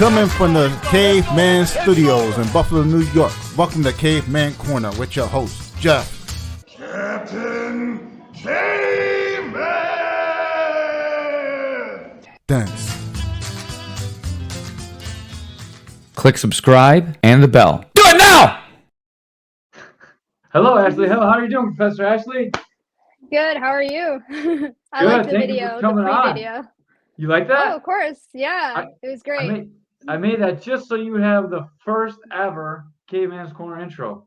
Coming from the Caveman Studios in Buffalo, New York. Welcome to Caveman Corner with your host, Jeff. Captain Caveman! Dance. Click subscribe and the bell. Do it now! Hello, Ashley. How are you doing, Professor Ashley? Good. How are you? I Good. like the Thank video, you for coming the on. video. You like that? Oh, of course. Yeah, it was great. I made that just so you have the first ever Caveman's Corner intro.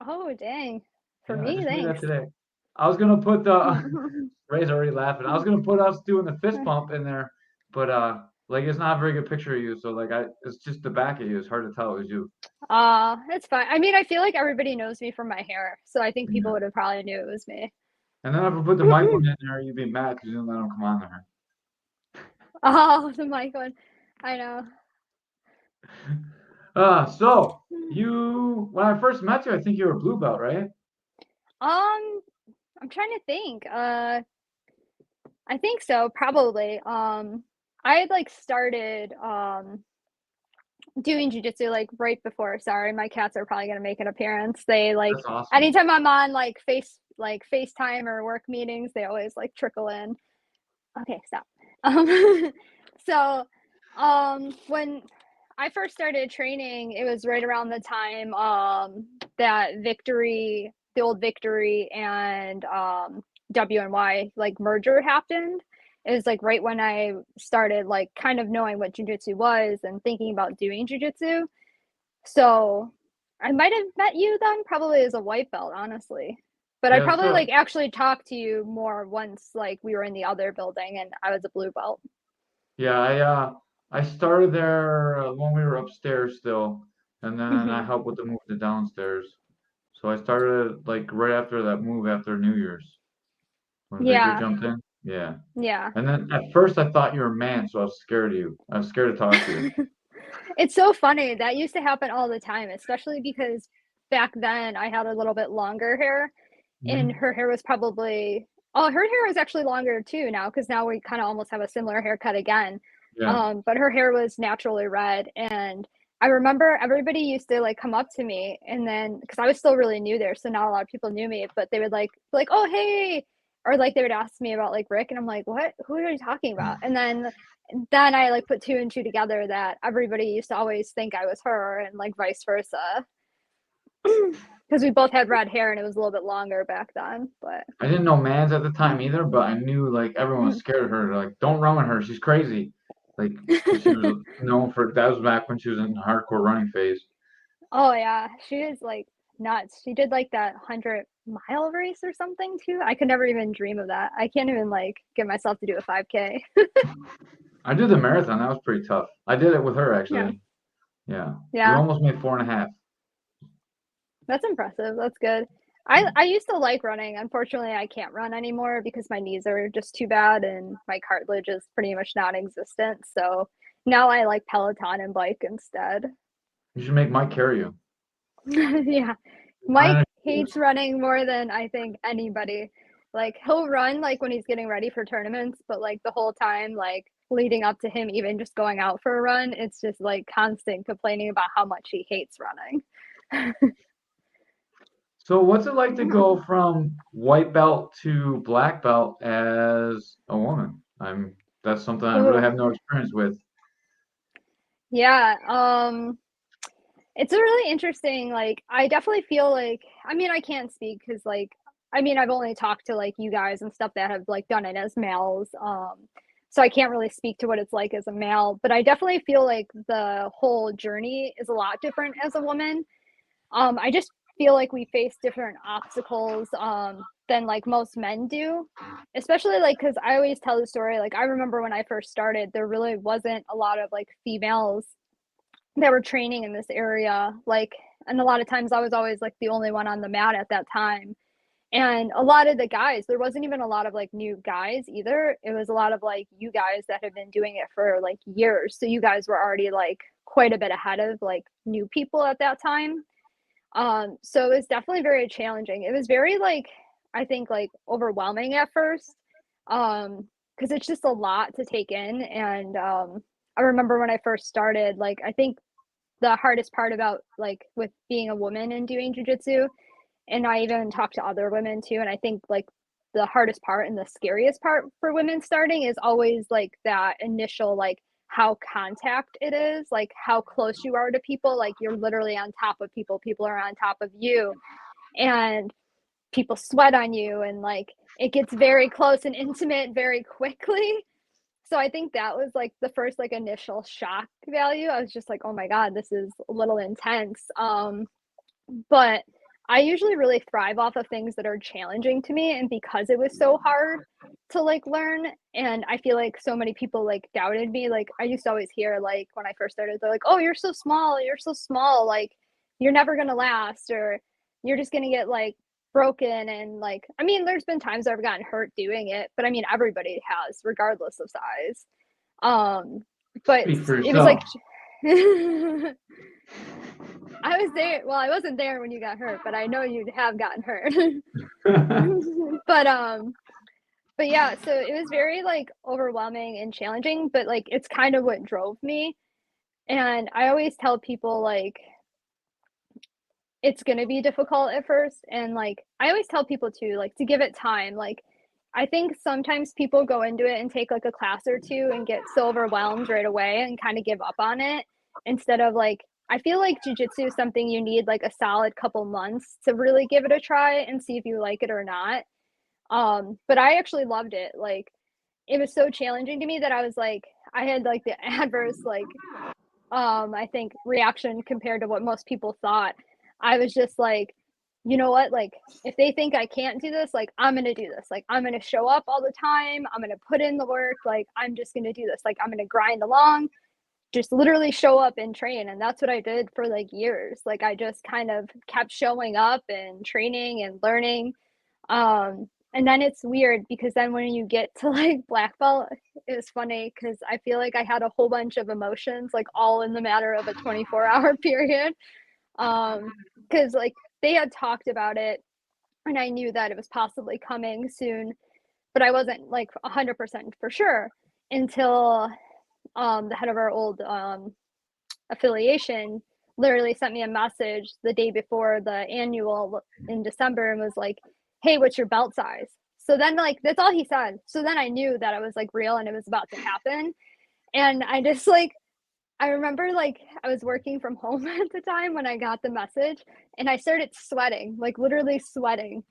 Oh, dang. For I me, just made that thanks. today. I was gonna put the Ray's already laughing. I was gonna put us doing the fist pump in there, but like it's not a very good picture of you, so like it's just the back of you. It's hard to tell it was you. It's fine. I mean, I feel like everybody knows me from my hair, so I think people Yeah. would have probably knew it was me. And then if I put the mic one in there, you'd be mad because you didn't let him come on there. Oh, the mic one. I know. So you when I first met you, I think you were a blue belt, right? I'm trying to think. I think so, probably. I had like started doing jujitsu like right before. Sorry, my cats are probably gonna make an appearance. They like That's awesome. anytime I'm on like FaceTime or work meetings, they always like trickle in. Okay, stop. So when I first started training, it was right around the time that the old Victory and WNY like merger happened. It was like right when I started like kind of knowing what jujitsu was and thinking about doing jujitsu. So I might have met you then, probably as a white belt, honestly. But I Yeah, probably so like actually talked to you more once like we were in the other building and I was a blue belt. yeah, I started there when we were upstairs still, and then I Mhm. helped with the move to downstairs. So I started like right after that move after New Year's when Victor Yeah, jumped in. Yeah. yeah. And then at first I thought you were a man, so I was scared of you. I was scared to talk to you. It's so funny. That used to happen all the time, especially because back then I had a little bit longer hair and Mhm. her hair was probably oh, her hair is actually longer too now because now we kind of almost have a similar haircut again. Yeah. But her hair was naturally red and I remember everybody used to like come up to me and then because I was still really new there, so not a lot of people knew me, but they would like be like, "Oh, hey," or like they would ask me about like Rick, and I'm like, "What? Who are you talking about?" And then I like put two and two together that everybody used to always think I was her and like vice versa because we both had red hair and it was a little bit longer back then. But I didn't know Mans at the time either, but I knew like everyone was scared of her. They're like, don't run with her, she's crazy. Like, 'cause she was known for that was back when she was in the hardcore running phase. oh yeah, she is like nuts. She did like that 100-mile race or something too. I could never even dream of that. I can't even like get myself to do a 5K. I did the marathon. That was pretty tough. I did it with her Yeah, actually. Yeah. We yeah, almost made 4.5. that's impressive. That's good. I used to like running. Unfortunately, I can't run anymore because my knees are just too bad and my cartilage is pretty much non-existent. So now I like Peloton and bike instead. You should make Mike carry you. Yeah. Mike Mine- hates running more than I think anybody. Like he'll run like when he's getting ready for tournaments, but like the whole time, like leading up to him even just going out for a run, it's just like constant complaining about how much he hates running. So what's it like to go from white belt to black belt as a woman? That's something I really Ooh, have no experience with. yeah. It's a really interesting, like I definitely feel like I mean I can't speak because like I mean I've only talked to like you guys and stuff that have like done it as males. So I can't really speak to what it's like as a male, but I definitely feel like the whole journey is a lot different as a woman. I just feel like we face different obstacles than like most men do, especially like because I always tell the story. Like I remember when I first started, there really wasn't a lot of like females that were training in this area. Like, and a lot of times I was always like the only one on the mat at that time. And a lot of the guys, there wasn't even a lot of like new guys either. It was a lot of like you guys that have been doing it for like years. So you guys were already like quite a bit ahead of like new people at that time. So it was definitely very challenging. It was very like I think like overwhelming at first. Because it's just a lot to take in and I remember when I first started, like, I think the hardest part about, like, with being a woman and doing jujitsu, and I even talk to other women too, and I think, like, the hardest part and the scariest part for women starting is always, like, that initial, like, how contact it is, like, how close you are to people, like, you're literally on top of people, people are on top of you, and people sweat on you, and, like, it gets very close and intimate very quickly. So I think that was, like, the first, like, initial shock value. I was just like, "Oh my god, this is a little intense." But I usually really thrive off of things that are challenging to me, and because it was so hard to, like, learn, and I feel like so many people, like, doubted me, like, I used to always hear, like, when I first started, they're like, "Oh, you're so small, like, you're never gonna last," or "You're just gonna get, like, broken," and, like I mean, there's been times I've gotten hurt doing it, but I mean, everybody has, regardless of size. Um, but Speak for it was like yourself. I was there. Well, I wasn't there when you got hurt, but I know you have gotten hurt. but but yeah, so it was very like overwhelming and challenging, but like it's kind of what drove me. And I always tell people like it's gonna be difficult at first, and like I always tell people too, like to give it time. Like I think sometimes people go into it and take like a class or two and get so overwhelmed right away and kind of give up on it instead of like I feel like jujitsu is something you need like a solid couple months to really give it a try and see if you like it or not. But I actually loved it. Like it was so challenging to me that I was like I had like the adverse like I think reaction compared to what most people thought. I was just like, you know what? Like, if they think I can't do this, like, I'm going to do this. Like, I'm going to show up all the time. I'm going to put in the work. Like, I'm just going to do this. Like, I'm going to grind along, just literally show up and train. And that's what I did for like years. Like, I just kind of kept showing up and training and learning. And then it's weird because then when you get to like black belt, it was funny because I feel like I had a whole bunch of emotions, like all in the matter of a 24-hour period. Because like they had talked about it and I knew that it was possibly coming soon, but I wasn't like 100% for sure until the head of our old affiliation literally sent me a message the day before the annual in December and was like, "Hey, what's your belt size?" So then like that's all he said. So then I knew that it was like real and it was about to happen. And I just like I remember like I was working from home at the time when I got the message and I started sweating, like literally sweating.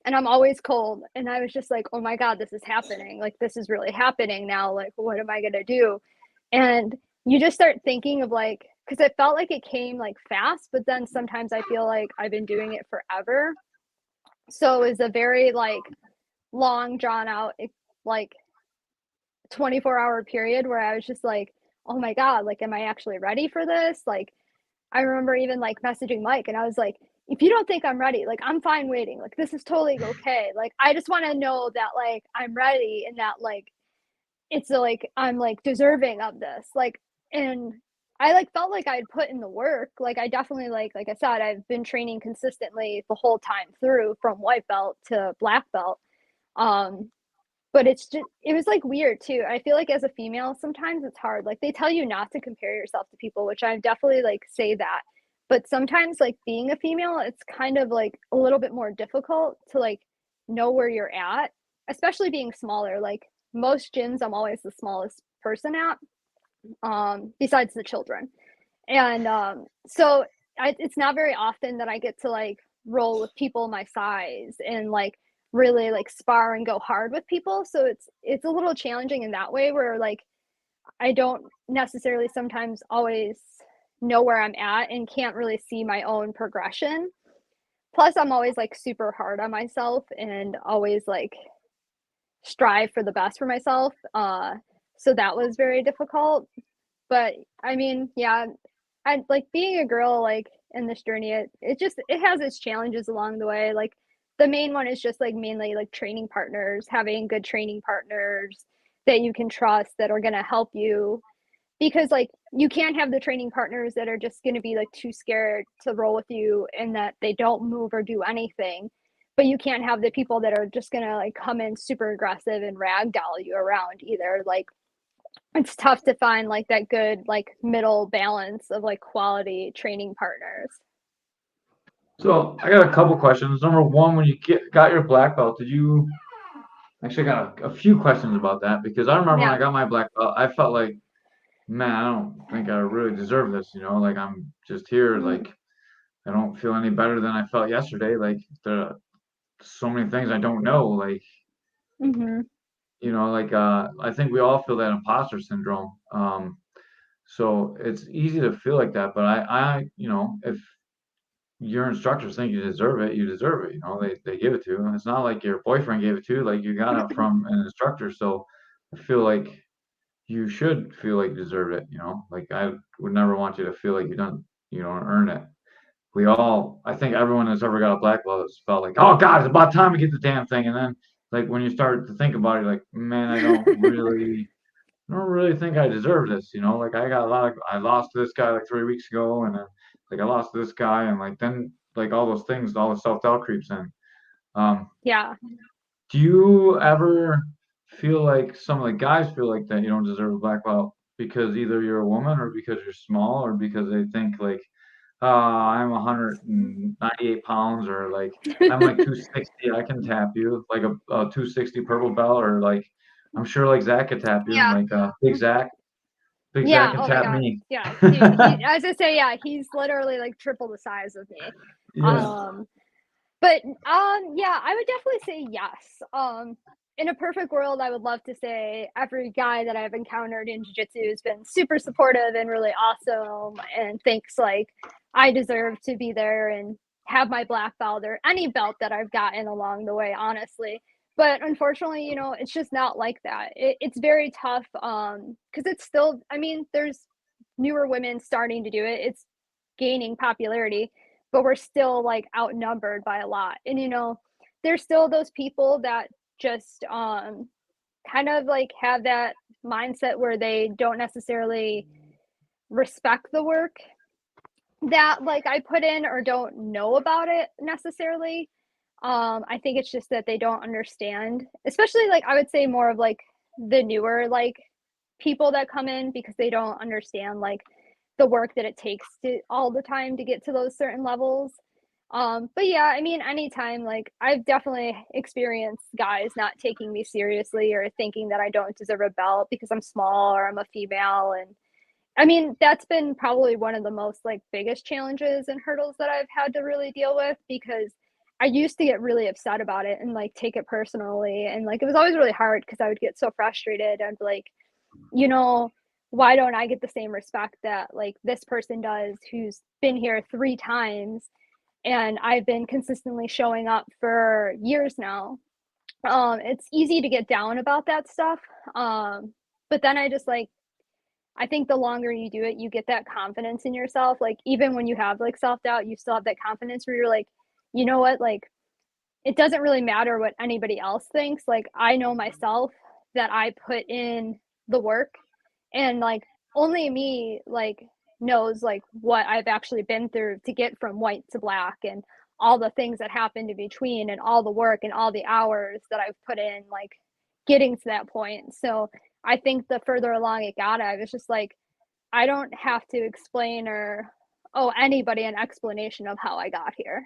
And I'm always cold. And I was just like, oh my God, this is happening. Like, this is really happening now. Like, what am I going to do? And you just start thinking of like, because it felt like it came like fast, but then sometimes I feel like I've been doing it forever. So it was a very like long, drawn out, like 24-hour period where I was just like, oh my God, like, am I actually ready for this? Like, I remember even like messaging Mike and I was like, if you don't think I'm ready, like, I'm fine waiting. Like, this is totally okay. Like, I just want to know that like I'm ready and that like it's like I'm like deserving of this. Like, and I like felt like I'd put in the work. Like, I definitely like I said, I've been training consistently the whole time through from white belt to black belt. Um, but it's just it was like weird too. I feel like as a female, sometimes it's hard. Like they tell you not to compare yourself to people, which I definitely like say that. But sometimes like being a female, it's kind of like a little bit more difficult to like know where you're at, especially being smaller. Like most gyms, I'm always the smallest person at, besides the children. And so it's not very often that I get to like roll with people my size and like really like spar and go hard with people. So it's a little challenging in that way where like I don't necessarily sometimes always know where I'm at and can't really see my own progression. Plus I'm always like super hard on myself and always like strive for the best for myself. So that was very difficult. But I mean, yeah, I like being a girl like in this journey, it just it has its challenges along the way. Like the main one is just like mainly like training partners, having good training partners that you can trust that are gonna help you. Because like you can't have the training partners that are just gonna be like too scared to roll with you and that they don't move or do anything. But you can't have the people that are just gonna like come in super aggressive and ragdoll you around either. Like it's tough to find like that good like middle balance of like quality training partners. So I got a couple questions. Number one, when you got your black belt, did you actually I got a few questions about that because I remember when Yeah. I got my black belt, I felt like, man, I don't think I really deserve this, like I'm just here, Mm-hmm. like I don't feel any better than I felt yesterday. Like there are so many things I don't know. Like, Mm-hmm. I think we all feel that imposter syndrome. So it's easy to feel like that, but if your instructors think you deserve it, you deserve it. They give it to you. And it's not like your boyfriend gave it to you, like you got it from an instructor. So I feel like you should feel like you deserve it. Like I would never want you to feel like you don't earn it. I think everyone that's ever got a black belt has felt like, oh God, it's about time to get the damn thing. And then like when you start to think about it, you're like, man, I don't really think I deserve this. Like I lost to this guy like 3 weeks ago, and then like I lost to this guy, and like then like all those things, all the self doubt creeps in. Um, Yeah. do you ever feel like some of the guys feel like that you don't deserve a black belt because either you're a woman or because you're small or because they think like, I'm 198 pounds or like I'm like 260, I can tap you like a 260 purple belt or like I'm sure like Zach could tap you Yeah. like Big Zach Yeah. can Oh my tap God. me. Yeah. Dude, as I say, yeah, he's literally like triple the size of me. Yeah. Um, but yeah, I would definitely say yes. In a perfect world, I would love to say every guy that I've encountered in jiu-jitsu has been super supportive and really awesome and thinks like I deserve to be there and have my black belt or any belt that I've gotten along the way, honestly. But unfortunately, it's just not like that. It's very tough because it's still, I mean, there's newer women starting to do it. It's gaining popularity, but we're still like outnumbered by a lot. And there's still those people that just kind of like have that mindset where they don't necessarily respect the work that like I put in or don't know about it necessarily. I think it's just that they don't understand, especially like I would say more of like the newer like people that come in because they don't understand like the work that it takes to all the time to get to those certain levels. But yeah, I mean, anytime like I've definitely experienced guys not taking me seriously or thinking that I don't deserve a belt because I'm small or I'm a female. And I mean, that's been probably one of the most like biggest challenges and hurdles that I've had to really deal with because I used to get really upset about it and like take it personally. And like it was always really hard because I would get so frustrated and like, you know, why don't I get the same respect that like this person does who's been here 3 times and I've been consistently showing up for years now. It's easy to get down about that stuff. But then I think the longer you do it, you get that confidence in yourself. Like even when you have like self-doubt, you still have that confidence where you're like, you know what, like it doesn't really matter what anybody else thinks. Like I know myself that I put in the work and like only me like knows like what I've actually been through to get from white to black and all the things that happened in between and all the work and all the hours that I've put in like getting to that point. So I think the further along it got, I was just like, I don't have to explain or owe anybody an explanation of how I got here.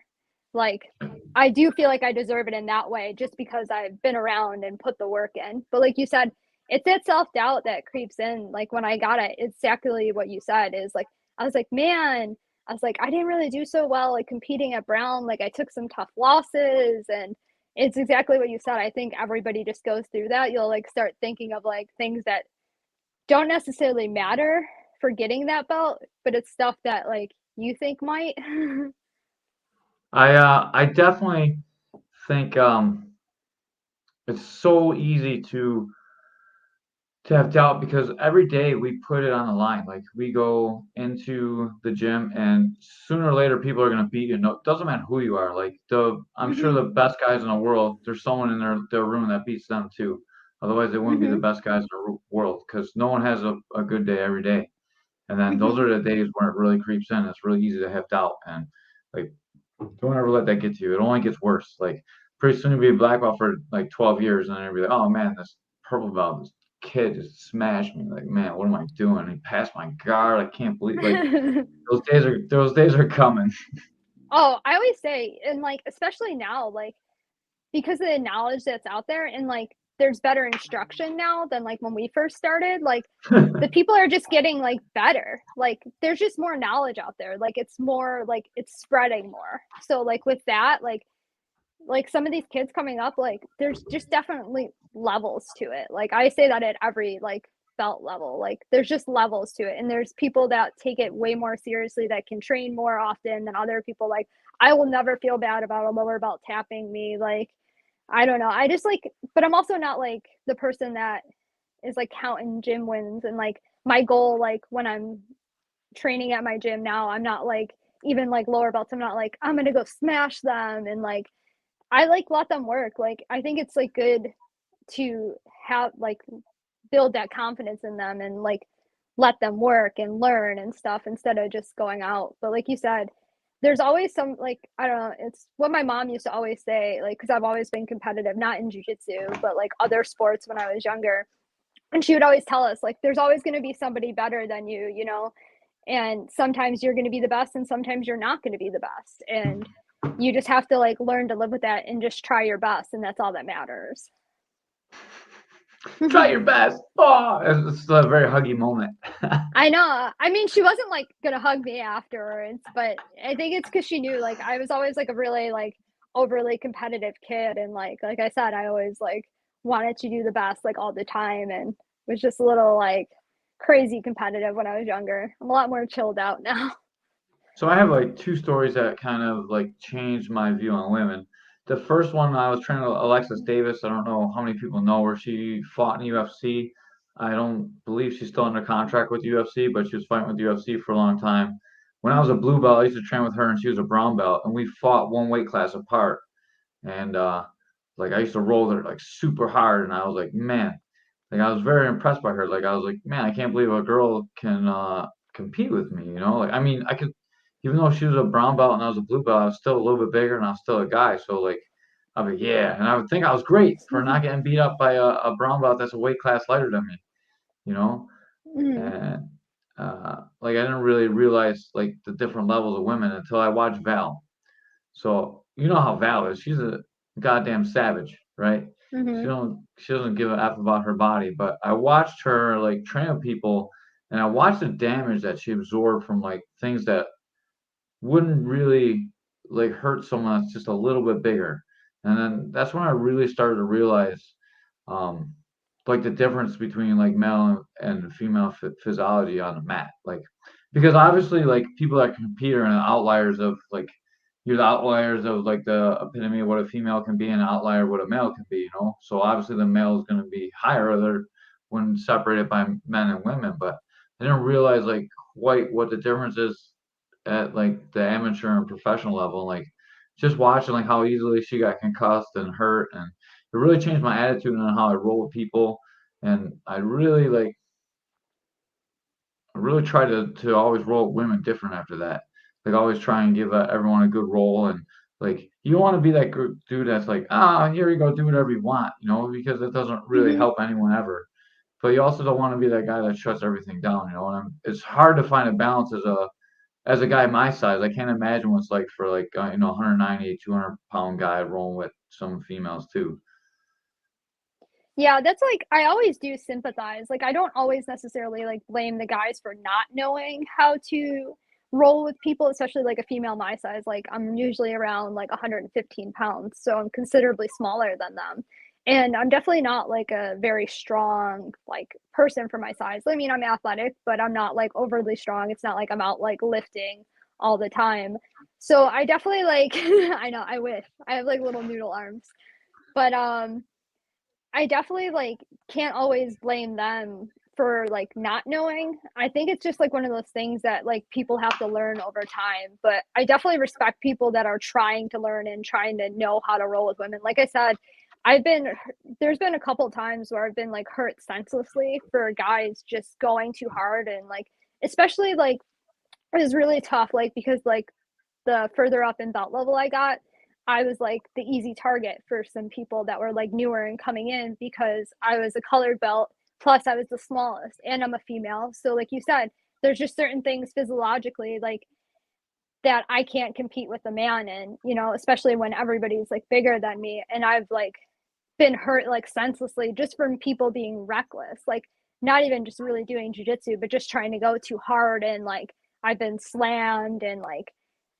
Like, I do feel like I deserve it in that way just because I've been around and put the work in. But like you said, it's that self doubt that creeps in. Like when I got it, it's exactly what you said is like, I was like, man, I was like, I didn't really do so well like competing at Brown. Like I took some tough losses and it's exactly what you said. I think everybody just goes through that. You'll like start thinking of like things that don't necessarily matter for getting that belt, but it's stuff that like you think might. I definitely think it's so easy to have doubt because every day we put it on the line. Like we go into the gym and sooner or later people are gonna beat you. No, it doesn't matter who you are. Like I'm sure Mhm. the best guys in the world, there's someone in their room that beats them too. Otherwise, they wouldn't be the Mhm. best guys in the world because no one has a good day every day. And then those Mhm. are the days where it really creeps in. It's really easy to have doubt and like don't ever let that get to you. It only gets worse. Like pretty soon you'll be a black belt for like 12 years and then you'll be like, oh man, this purple belt is kid just smashed me. Like, man, what am I doing? He passed my guard. I can't believe like those days are coming. Oh, I always say, and like especially now, like because of the knowledge that's out there, and like there's better instruction now than like when we first started. Like the people are just getting like better. Like there's just more knowledge out there. Like it's more like it's spreading more. So like with that, like some of these kids coming up, like there's just definitely levels to it. Like I say that at every like belt level, like there's just levels to it, and there's people that take it way more seriously, that can train more often than other people. Like I will never feel bad about a lower belt tapping me. Like I don't know, I just like, but I'm also not like the person that is like counting gym wins. And like my goal, like when I'm training at my gym now, I'm not like, even like lower belts, I'm not like I'm gonna go smash them. And like I like let them work. Like I think it's like good to have like build that confidence in them, and like let them work and learn and stuff instead of just going out. But like you said, there's always some, like I don't know, it's what my mom used to always say, like because I've always been competitive, not in jiu-jitsu but like other sports when I was younger. And she would always tell us like there's always going to be somebody better than you, you know, and sometimes you're going to be the best and sometimes you're not going to be the best, and you just have to like learn to live with that and just try your best, and that's all that matters. Try your best. Oh, it's a very huggy moment. I know. I mean, she wasn't like gonna hug me afterwards, but I think it's because she knew like I was always like a really like overly competitive kid, and like I said, I always like wanted to do the best like all the time, and was just a little like crazy competitive when I was younger. I'm a lot more chilled out now. So I have like two stories that kind of like changed my view on women. The first one, I was training Alexis Davis. I don't know how many people know her. She fought in UFC. I don't believe she's still under contract with UFC, but she was fighting with UFC for a long time. When I was a blue belt, I used to train with her, and she was a brown belt, and we fought one weight class apart. And like I used to roll her like super hard, and I was like, man, like I was very impressed by her. Like I was like, man, I can't believe a girl can compete with me. You know, like I mean, I could, even though she was a brown belt and I was a blue belt, I was still a little bit bigger and I was still a guy. So like, I was like, yeah, and I would think I was great for not getting beat up by a brown belt that's a weight class lighter than me. You know, Mm, and like I didn't really realize like the different levels of women until I watched Val. So you know how Val is. She's a goddamn savage, right? mm-hmm. She doesn't give a f about her body. But I watched her like train with people, and I watched the damage that she absorbed from like things that wouldn't really like hurt someone that's just a little bit bigger. And then that's when I really started to realize um like the difference between like male and female physiology on the mat. Like because obviously like people that compete are in outliers of like you're the outliers of like the epitome of what a female can be and an outlier of what a male can be, you know. So obviously the male is going to be higher other when separated by men and women, but I didn't realize like quite what the difference is at like the amateur and professional level. Like just watching like how easily she got concussed and hurt, and it really changed my attitude on how I roll with people. And I really try to always roll with women different after that. Like always try and give everyone a good roll, and like you don't want to be that dude that's like, ah, here you go, do whatever you want, you know, because it doesn't really Mm-hmm. help anyone ever. But you also don't want to be that guy that shuts everything down, you know. And it's hard to find a balance as a guy my size. I can't imagine what it's like for like you know 190, 200 pound guy rolling with some females too. Yeah, that's like I always do sympathize. Like I don't always necessarily like blame the guys for not knowing how to roll with people, especially like a female my size. Like I'm usually around like 115 pounds, so I'm considerably smaller than them. And I'm definitely not like a very strong like person for my size. I mean, I'm athletic, but I'm not like overly strong. It's not like I'm out like lifting all the time. So I definitely like I know, I wish. I have like little noodle arms. But I definitely like can't always blame them for like not knowing. I think it's just like one of those things that like people have to learn over time. But I definitely respect people that are trying to learn and trying to know how to roll with women. Like I said, I've been there's been a couple times where I've been like hurt senselessly for guys just going too hard, and like especially like it was really tough like because like the further up in belt level I got, I was like the easy target for some people that were like newer and coming in because I was a colored belt plus I was the smallest and I'm a female. So like you said, there's just certain things physiologically like that I can't compete with a man in, you know, especially when everybody's like bigger than me. And I've like been hurt like senselessly just from people being reckless, like not even just really doing jujitsu, but just trying to go too hard. And like I've been slammed and like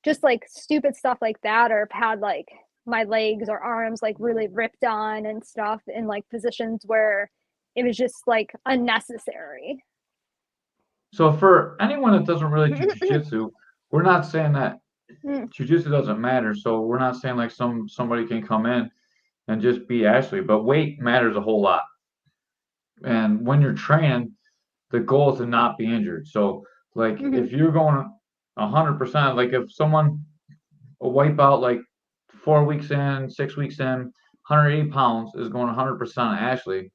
just like stupid stuff like that, or have had like my legs or arms like really ripped on and stuff in like positions where it was just like unnecessary. So for anyone that doesn't really do jujitsu, we're not saying that jujitsu doesn't matter. So we're not saying like somebody can come in and just be Ashley, but weight matters a whole lot. And when you're training, the goal is to not be injured. So like if you're going 100%, like if someone will wipe out like 4 weeks in, 6 weeks in, 180 pounds is going 100% Ashley.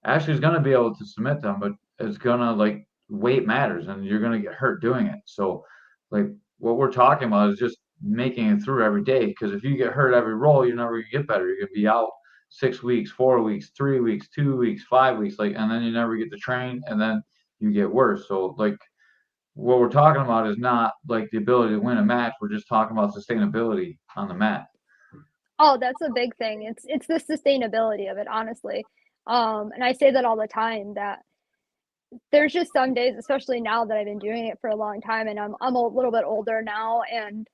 Ashley's going to be able to submit them, but it's going to like weight matters and you're going to get hurt doing it. So like what we're talking about is just making it through every day. Because if you get hurt every roll, you're never going to get better. You're going to be out 6 weeks, 4 weeks, 3 weeks, 2 weeks, 5 weeks, like, and then you never get to train and then you get worse. So like what we're talking about is not like the ability to win a match. We're just talking about sustainability on the mat. Oh, that's a big thing. It's the sustainability of it, honestly. And I say that all the time that there's just some days, especially now that I've been doing it for a long time and I'm a little bit older now, and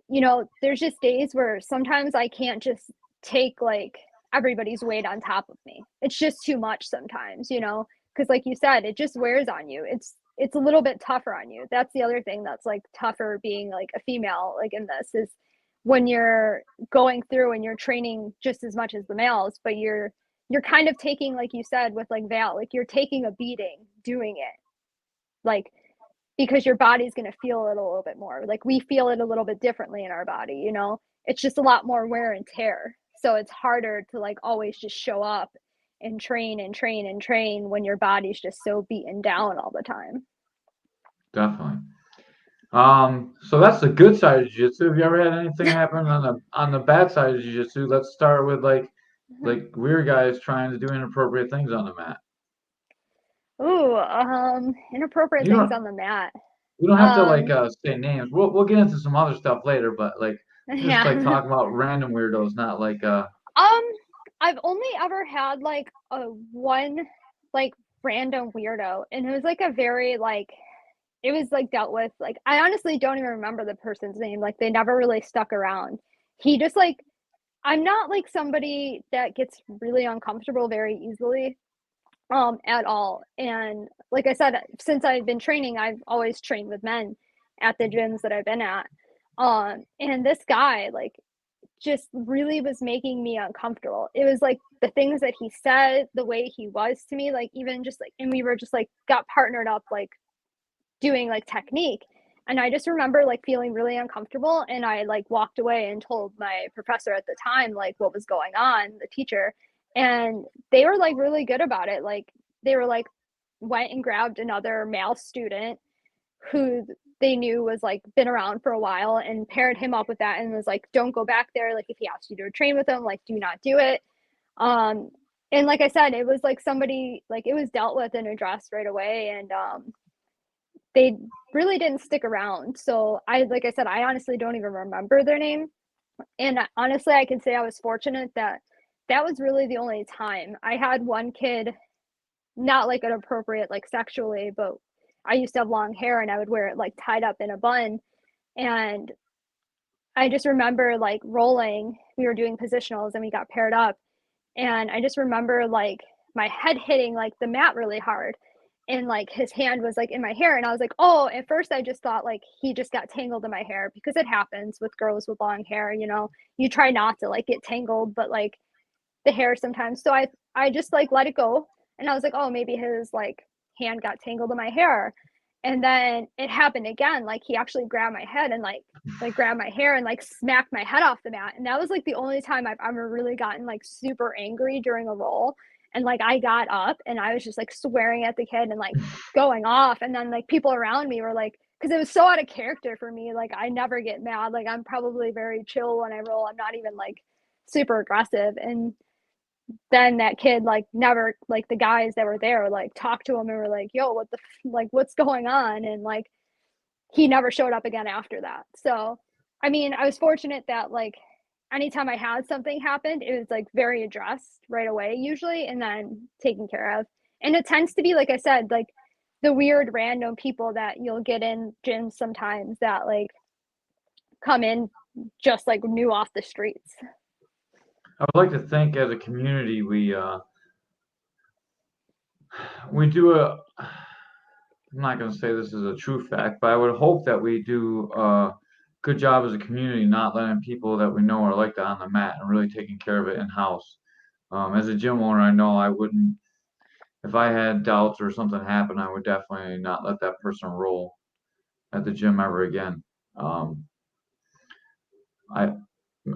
you know, there's just days where sometimes I can't just take like everybody's weight on top of me. It's just too much sometimes, you know, because like you said, it just wears on you. It's a little bit tougher on you. That's the other thing that's like tougher being like a female like in this is when you're going through and you're training just as much as the males, but you're kind of taking, like you said with like Val, like you're taking a beating doing it. Like because your body's going to feel it a little bit more. Like we feel it a little bit differently in our body, you know? It's just a lot more wear and tear. So it's harder to like always just show up and train and train and train when your body's just so beaten down all the time. Definitely. So that's the good side of jiu-jitsu. Have you ever had anything happen on the bad side of jiu-jitsu? Let's start with like weird guys trying to do inappropriate things on the mat. Ooh, inappropriate You things don't on the mat. you don't have to like Um, say names. We'll get into some other stuff later, but like just like yeah. talk about random weirdos, not like Um, I've only ever had like a one like random weirdo, and it was like a very like it was like dealt with like I honestly don't even remember the person's name. Like they never really stuck around. He just like I'm not like somebody that gets really uncomfortable very easily at all. And like I said, since I've been training, I've always trained with men at the gyms that I've been at. And this guy like just really was making me uncomfortable. It was like the things that he said, the way he was to me, like even just like, and we were just like got partnered up, like doing like technique. And I just remember like feeling really uncomfortable. And I like walked away and told my professor at the time, like what was going on, the teacher. And they were like really good about it. Like they were like, went and grabbed another male student who they knew was like been around for a while and paired him up with that and was like, don't go back there. Like if he asks you to train with him, like do not do it. Um, and like I said, it was like somebody like it was dealt with and addressed right away. And they really didn't stick around. So I, like I said, I honestly don't even remember their name. And honestly, I can say I was fortunate that that was really the only time. I had one kid, not like inappropriate, like sexually, but I used to have long hair and I would wear it like tied up in a bun. And I just remember like rolling, we were doing positionals and we got paired up. And I just remember like my head hitting like the mat really hard. And like his hand was like in my hair. And I was like, oh, at first I just thought like he just got tangled in my hair because it happens with girls with long hair, you know, you try not to like get tangled, but like the hair sometimes. So I just like let it go. And I was like, oh, maybe his like hand got tangled in my hair. And then it happened again. Like he actually grabbed my head and like grabbed my hair and like smacked my head off the mat. And that was like the only time I've ever really gotten like super angry during a roll. And like I got up and I was just like swearing at the kid and like going off. And then like people around me were like, because it was so out of character for me. Like I never get mad. Like I'm probably very chill when I roll. I'm not even like super aggressive. And then that kid like never, like the guys that were there like talked to him and were like, yo, what the like what's going on, and like he never showed up again after that. So I mean, I was fortunate that like anytime I had something happen, it was like very addressed right away usually, and then taken care of. And it tends to be, like I said, like the weird random people that you'll get in gyms sometimes that like come in just like new off the streets. I would like to think as a community we do a. I'm not going to say this is a true fact, but I would hope that we do a good job as a community, not letting people that we know are like that on the mat and really taking care of it in house. As a gym owner, I know I wouldn't. If I had doubts or something happened, I would definitely not let that person roll at the gym ever again. Um, I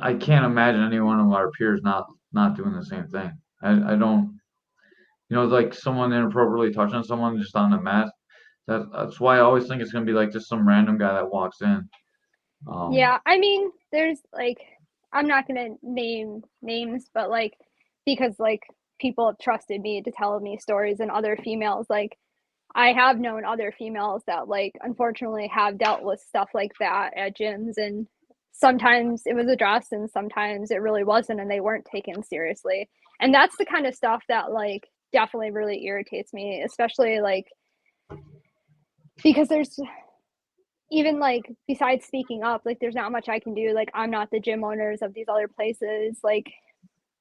I can't imagine any one of our peers not doing the same thing. I don't, like someone inappropriately touching someone just on the mat. That's why I always think it's gonna be like just some random guy that walks in. Um, Yeah, I mean, there's like, I'm not gonna name names, but like, because like people have trusted me to tell me stories, and other females, like, I have known other females that like unfortunately have dealt with stuff like that at gyms, and sometimes it was addressed and sometimes it really wasn't, and they weren't taken seriously. And that's the kind of stuff that like definitely really irritates me, especially like because there's even like besides speaking up, like there's not much I can do. Like I'm not the gym owners of these other places, like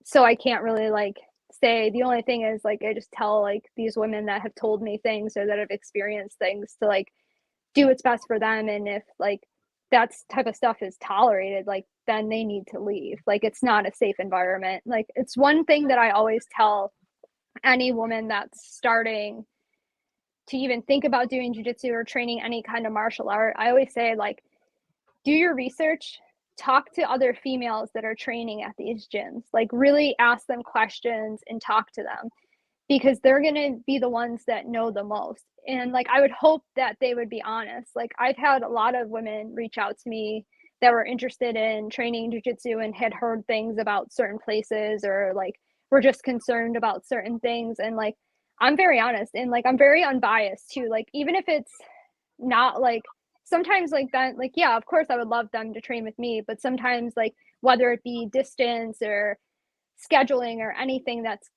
so I can't really like say. The only thing is like I just tell like these women that have told me things or that have experienced things to like do what's best for them, and if like that type of stuff is tolerated, like then they need to leave. Like it's not a safe environment. Like it's one thing that I always tell any woman that's starting to even think about doing jujitsu or training any kind of martial art. I always say like do your research, talk to other females that are training at these gyms, like really ask them questions and talk to them, because they're going to be the ones that know the most. And like I would hope that they would be honest. Like I've had a lot of women reach out to me that were interested in training jujitsu and had heard things about certain places, or like were just concerned about certain things. And like I'm very honest and like I'm very unbiased too. Like even if it's not like sometimes like that, like yeah, of course I would love them to train with me, but sometimes like whether it be distance or scheduling or anything that's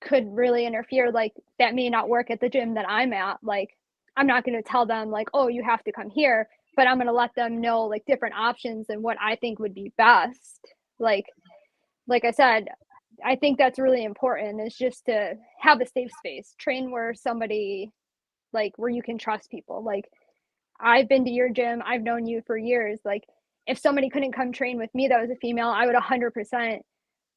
could really interfere, like that may not work at the gym that I'm at. Like I'm not going to tell them like, oh, you have to come here, but I'm going to let them know like different options and what I think would be best. Like I said, I think that's really important, is just to have a safe space, train where somebody like where you can trust people. Like I've been to your gym, I've known you for years. Like if somebody couldn't come train with me that was a female, I would 100%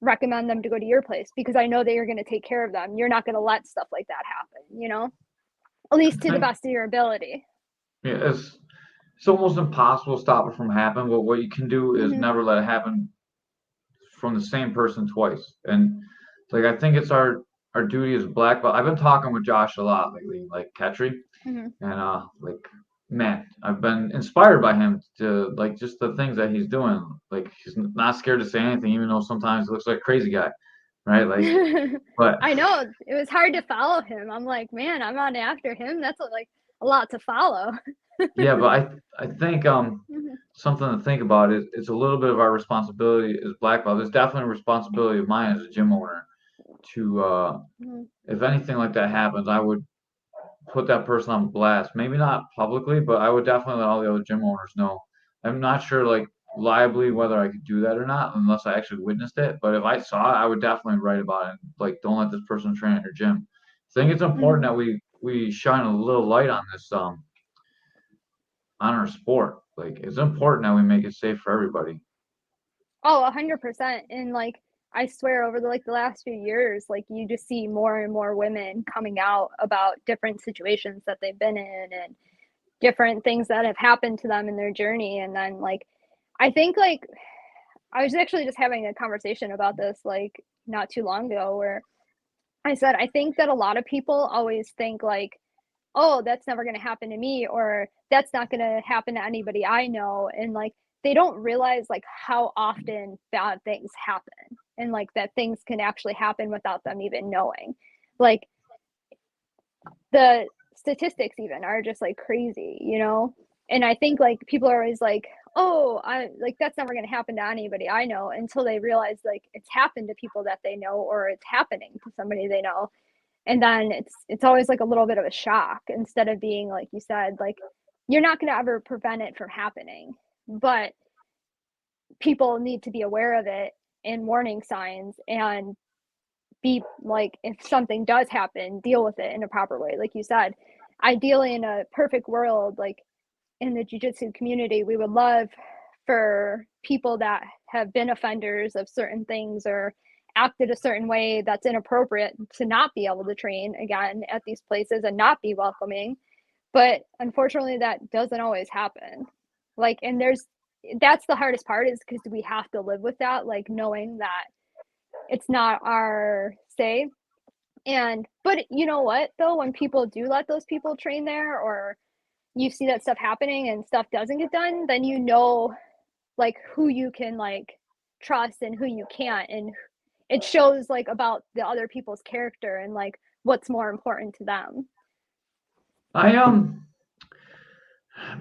recommend them to go to your place, because I know that you're going to take care of them. You're not going to let stuff like that happen, at I least to the think best of your ability. yeah, it's almost impossible to stop it from happening, but what you can do is Hmm. never let it happen from the same person twice. And like I think it's our duty as black belt. I've been talking with Josh a lot lately, like Ketry, Hmm. and like man, I've been inspired by him to like just the things that he's doing. Like he's not scared to say anything, even though sometimes he looks like a crazy guy, right? Like, but I know it was hard to follow him. I'm like, man, I'm not after him. That's like a lot to follow. yeah, but I think Hmm. something to think about is it's a little bit of our responsibility as black belt. It's definitely a responsibility of mine as a gym owner to Hmm. if anything like that happens, I would put that person on blast. Maybe not publicly, but I would definitely let all the other gym owners know. I'm not sure like liably whether I could do that or not unless I actually witnessed it. But if I saw it, I would definitely write about it. Like, don't let this person train at your gym. I think it's important Hmm. that we shine a little light on this on our sport. Like, it's important that we make it safe for everybody. Oh, 100%. And like I swear over the last few years, like you just see more and more women coming out about different situations that they've been in, and different things that have happened to them in their journey. And then like I think like I was actually just having a conversation about this like not too long ago, where I said I think that a lot of people always think like, oh, that's never going to happen to me, or that's not going to happen to anybody I know. And like they don't realize like how often bad things happen, and like that things can actually happen without them even knowing. Like the statistics even are just like crazy, you know? And I think like people are always like, oh, I like that's never going to happen to anybody I know, until they realize like it's happened to people that they know, or it's happening to somebody they know. And then it's always like a little bit of a shock, instead of being like you said, like you're not going to ever prevent it from happening, but people need to be aware of it and warning signs, and be like, if something does happen, deal with it in a proper way. Like you said, ideally in a perfect world, like in the jiu-jitsu community, we would love for people that have been offenders of certain things or acted a certain way that's inappropriate to not be able to train again at these places and not be welcoming. But unfortunately that doesn't always happen. Like, and that's the hardest part, is because we have to live with that, like knowing that it's not our say. And but you know what though, when people do let those people train there, or you see that stuff happening and stuff doesn't get done, then you know like who you can like trust and who you can't, and it shows like about the other people's character and like what's more important to them. I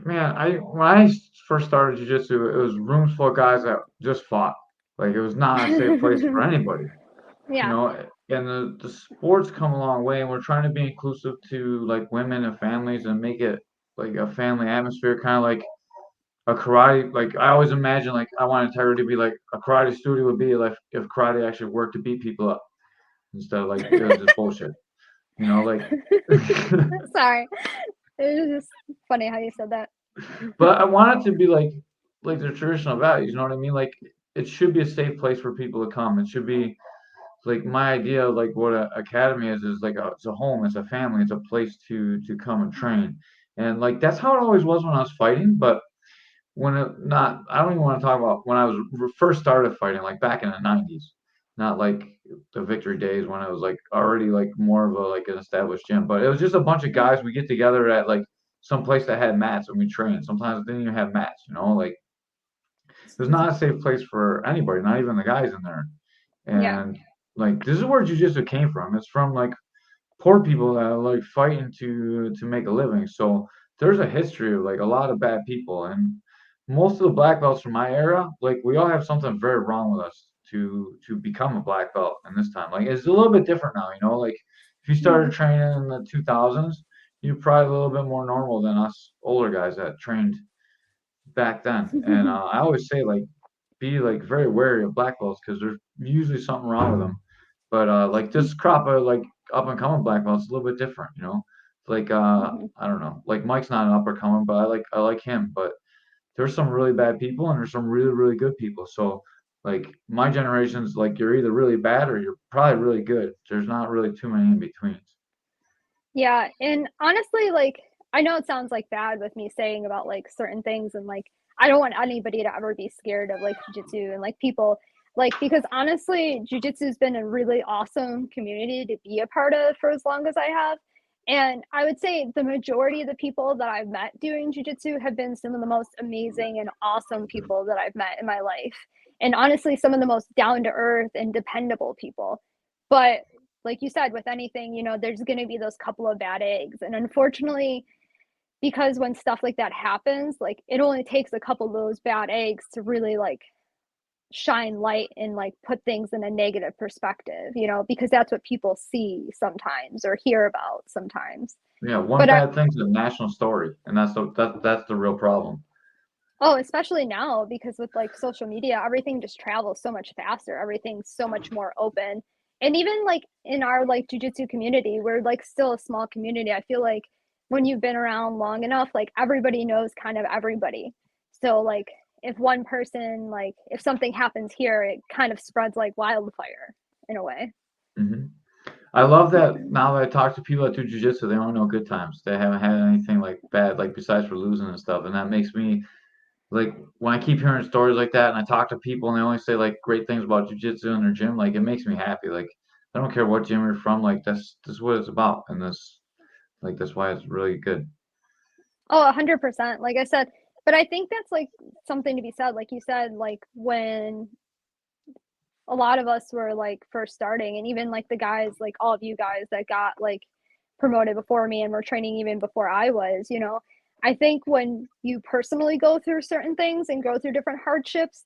man, I when I first started jujitsu, it was rooms full of guys that just fought. Like it was not a safe place for anybody, you Yeah. know. And the sports come a long way, and we're trying to be inclusive to like women and families and make it like a family atmosphere, kind of like a karate. Like I always imagine, like I want integrity to be like a karate studio would be like if karate actually worked to beat people up instead of like it was just bullshit, you know, like. Sorry, it was just funny how you said that. But I want it to be like the traditional values, you know what I mean? Like it should be a safe place for people to come. It should be like my idea of like what a academy is like it's a home, it's a family, it's a place to come and train. And like that's how it always was when I was fighting, but when it not I don't even want to talk about when I was first started fighting, like back in the 90s, not like the victory days when I was like already like more of a like an established gym, but it was just a bunch of guys we get together at like some place that had mats and we trained. Sometimes they didn't even have mats, you know, like it was not a safe place for anybody, not even the guys in there. Yeah. And like this is where jujitsu came from. It's from like poor people that are like fighting to make a living. So there's a history of like a lot of bad people, and most of the black belts from my era, like we all have something very wrong with us to become a black belt. And this time, like it's a little bit different now. You know, like if you started Mhm. training in the 2000s, you're probably a little bit more normal than us older guys that trained back then. And I always say like be like very wary of black belts because there's usually something wrong with them. But like this crop of like up and coming black belts is a little bit different, you know. Like Mhm. I don't know, like Mike's not an up and coming, but I like him. But there's some really bad people and there's some really really good people. So like my generation's like you're either really bad or you're probably really good. There's not really too many in betweens. Yeah, and honestly, like I know it sounds like bad with me saying about like certain things, and like I don't want anybody to ever be scared of like jujitsu and like people, like because honestly, jujitsu's been a really awesome community to be a part of for as long as I have. And I would say the majority of the people that I've met doing jujitsu have been some of the most amazing and awesome people that I've met in my life. And honestly, some of the most down to earth and dependable people. But like you said, with anything, you know, there's going to be those couple of bad eggs. And unfortunately, because when stuff like that happens, like it only takes a couple of those bad eggs to really like shine light and like put things in a negative perspective, you know, because that's what people see sometimes or hear about sometimes. Yeah, one But bad thing's a national story, and that's the real problem. oh, especially now because with like social media, everything just travels so much faster. Everything's so much more open. And even like in our like jujitsu community, we're like still a small community. I feel like when you've been around long enough, like everybody knows kind of everybody. So like if one person like if something happens here, it kind of spreads like wildfire in a way. Hmm. I love that now that I talk to people that do jujitsu, they only know good times. They haven't had anything like bad, like besides for losing and stuff. And that makes me like when I keep hearing stories like that and I talk to people and they only say like great things about jujitsu in their gym, like it makes me happy. Like I don't care what gym you're from, like that's what it's about. And that's why it's really good. Oh, 100%. Like I said, But I think that's like something to be said, like you said, like when a lot of us were like first starting, and even like the guys, like all of you guys that got like promoted before me and were training even before I was, you know, I think when you personally go through certain things and go through different hardships,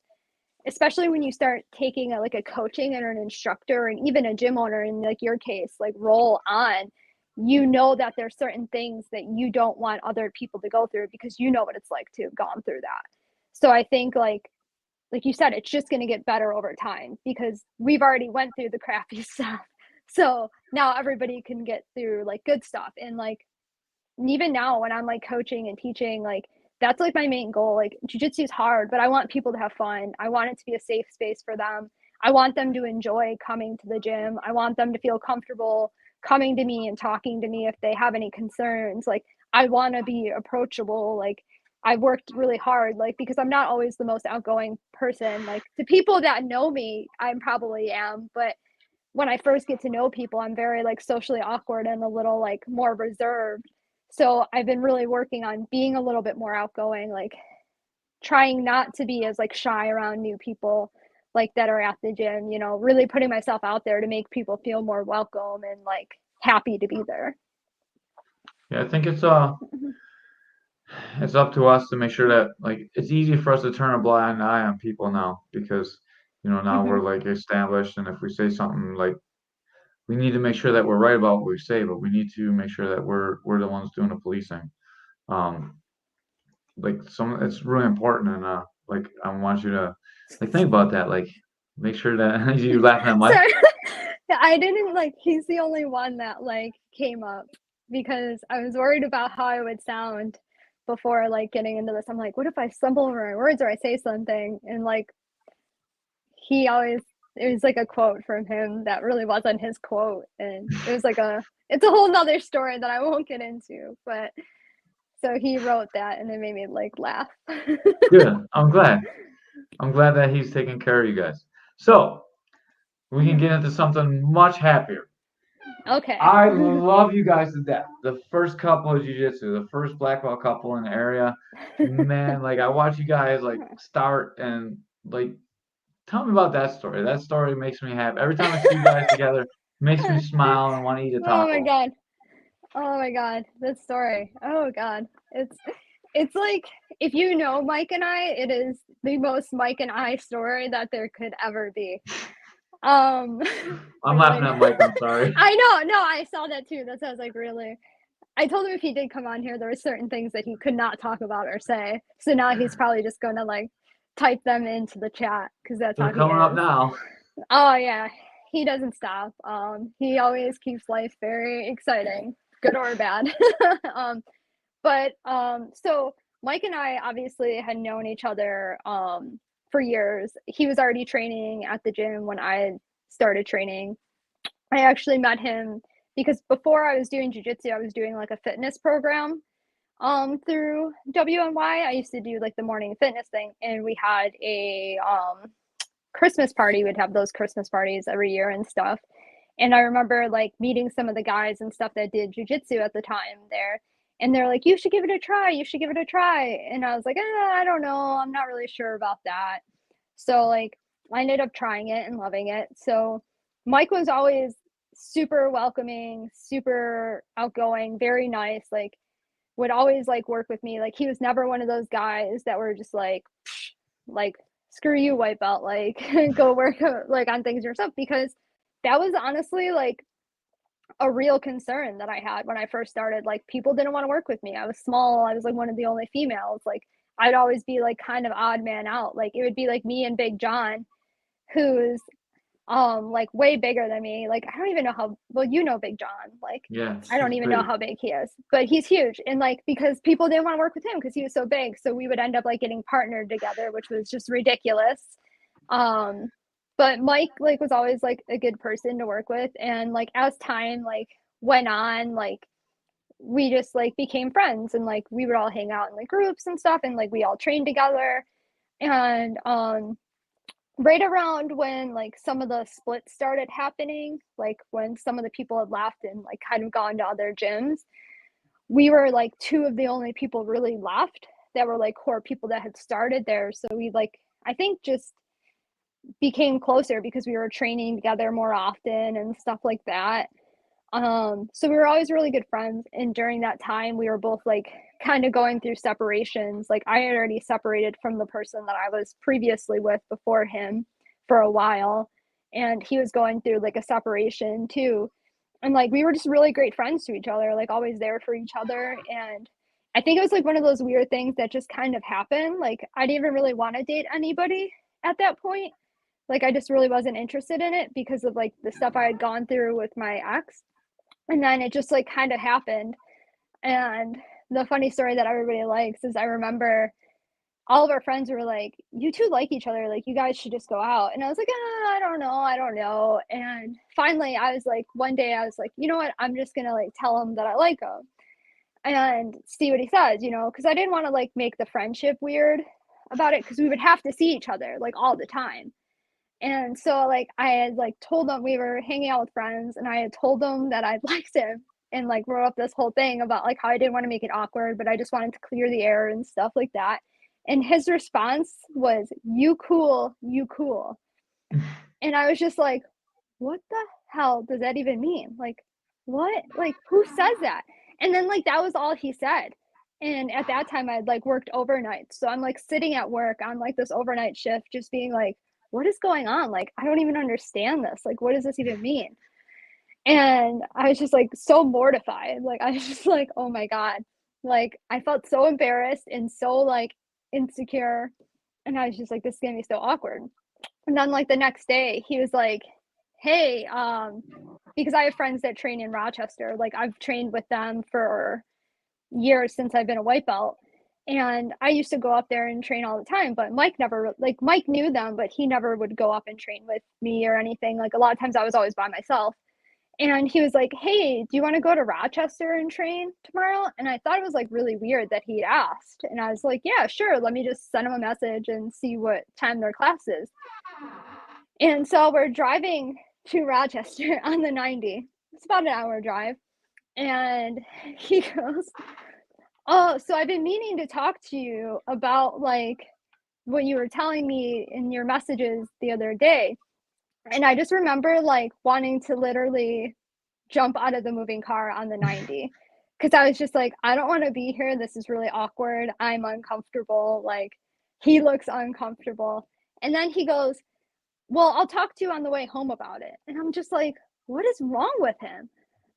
especially when you start taking like a coaching and an instructor and even a gym owner in like your case, like role on, you know that there's certain things that you don't want other people to go through because you know what it's like to have gone through that. So I think like you said, it's just going to get better over time because we've already went through the crappy stuff. So now everybody can get through like good stuff. And like, even now when I'm like coaching and teaching, like that's like my main goal. Like jujitsu is hard, but I want people to have fun. I want it to be a safe space for them. I want them to enjoy coming to the gym. I want them to feel comfortable coming to me and talking to me if they have any concerns. Like I want to be approachable. Like I've worked really hard, like because I'm not always the most outgoing person. Like to people that know me, I probably am, but when I first get to know people, I'm very like socially awkward and a little like more reserved. So I've been really working on being a little bit more outgoing, like trying not to be as like shy around new people like that are at the gym, you know, really putting myself out there to make people feel more welcome and like happy to be there. Yeah, I think it's up to us to make sure that like it's easy for us to turn a blind eye on people now because now Mm-hmm. we're like established, and if we say something like we need to make sure that we're right about what we say, but we need to make sure that we're the ones doing the policing. Um, like it's really important, and like I want you to like think about that. Like make sure that you laughing at Mike. Sorry. I didn't like, he's the only one that like came up because I was worried about how I would sound before like getting into this. I'm like, what if I stumble over my words or I say something? And like, he always, it was like a quote from him that really wasn't his quote. And it was like it's a whole nother story that I won't get into. But so he wrote that and it made me like laugh. Good. I'm glad. I'm glad that he's taking care of you guys. So we can get into something much happier. Okay. I love you guys to death. The first couple of jiu-jitsu, the first black belt couple in the area, man, like I watch you guys like start and like tell me about that story. That story makes me happy. Every time I see you guys together, makes me smile and want to eat a Oh my taco. god. Oh my god. This story. Oh god. It's like if you know Mike and I, it is the most Mike and I story that there could ever be. Um I'm like laughing at Mike. I'm sorry. I know, no, I saw that too. That sounds like really. I told him if he did come on here, there were certain things that he could not talk about or say. So now he's probably just gonna like type them into the chat because that's They're how he coming up is. now. Oh yeah, he doesn't stop. He always keeps life very exciting, good or bad. So Mike and I obviously had known each other for years. He was already training at the gym when I started training. I actually met him because before I was doing jujitsu, I was doing like a fitness program through WNY. I used to do like the morning fitness thing, and we had a Christmas party. We'd have those Christmas parties every year and stuff. And I remember like meeting some of the guys and stuff that did jujitsu at the time there. And they're like, you should give it a try. You should give it a try. And I was like, I don't know. I'm not really sure about that. So like I ended up trying it and loving it. So Mike was always super welcoming, super outgoing, very nice, like would always like work with me. Like he was never one of those guys that were just like screw you white belt, like go work like on things yourself, because that was honestly like a real concern that I had when I first started. Like people didn't want to work with me. I was small. I was like one of the only females. Like I'd always be like kind of odd man out. Like it would be like me and Big John, who's like way bigger than me. Like I don't even know how well, you know Big John. Like Yeah, I don't he's even know big. how big he is, but he's huge. And like because people didn't want to work with him because he was so big, so we would end up like getting partnered together, which was just ridiculous. um but Mike like was always like a good person to work with, and like as time like went on, like we just like became friends, and like we would all hang out in like groups and stuff, and like we all trained together. And right around when like some of the splits started happening, like when some of the people had left and like kind of gone to other gyms, we were like two of the only people really left that were like core people that had started there. So we like, I think just became closer because we were training together more often and stuff like that. So we were always really good friends. And during that time, we were both like kind of going through separations. Like I had already separated from the person that I was previously with before him for a while. And he was going through like a separation too. And like we were just really great friends to each other, like always there for each other. And I think it was like one of those weird things that just kind of happened. Like I didn't even really want to date anybody at that point. Like I just really wasn't interested in it because of like the stuff I had gone through with my ex. And then it just like kind of happened. And the funny story that everybody likes is I remember all of our friends were like, you two like each other, like you guys should just go out. And I was like, I don't know. And finally I was like, one day I was like, you know what, I'm just gonna like tell him that I like him and see what he says, you know, because I didn't want to like make the friendship weird about it because we would have to see each other like all the time. And so like I had like told them we were hanging out with friends and I had told them that I liked him and like wrote up this whole thing about like how I didn't want to make it awkward, but I just wanted to clear the air and stuff like that. And his response was, you cool, you cool. And I was just like, what the hell does that even mean? Like, what? Like, who says that? And then like that was all he said. And at that time I'd like worked overnight. So I'm like sitting at work on like this overnight shift, just being like, what is going on? Like, I don't even understand this. Like, what does this even mean? And I was just like so mortified. Like, I was just like, oh my God. Like, I felt so embarrassed and so like insecure. And I was just like, this is gonna be so awkward. And then like the next day, he was like, hey, because I have friends that train in Rochester. Like, I've trained with them for years since I've been a white belt. And I used to go up there and train all the time, but Mike never, like, Mike knew them, but he never would go up and train with me or anything. Like, a lot of times I was always by myself. And he was like, hey, do you want to go to Rochester and train tomorrow? And I thought it was like really weird that he'd asked. And I was like, yeah, sure. Let me just send him a message and see what time their class is. And so we're driving to Rochester on the 90. It's about an hour drive. And he goes, oh, so I've been meaning to talk to you about like what you were telling me in your messages the other day. And I just remember like wanting to literally jump out of the moving car on the 90 because I was just like, I don't want to be here. This is really awkward. I'm uncomfortable. Like, he looks uncomfortable. And then he goes, well, I'll talk to you on the way home about it. And I'm just like, what is wrong with him?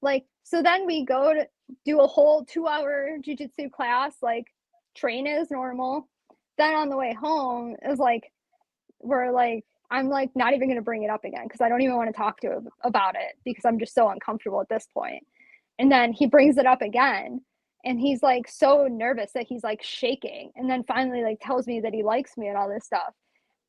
Like, so then we go to do a whole 2-hour jiu-jitsu class, like train as normal. Then on the way home, it was like, we're like, I'm like not even going to bring it up again because I don't even want to talk to him about it because I'm just so uncomfortable at this point. And then he brings it up again and he's like so nervous that he's like shaking. And then finally like tells me that he likes me and all this stuff.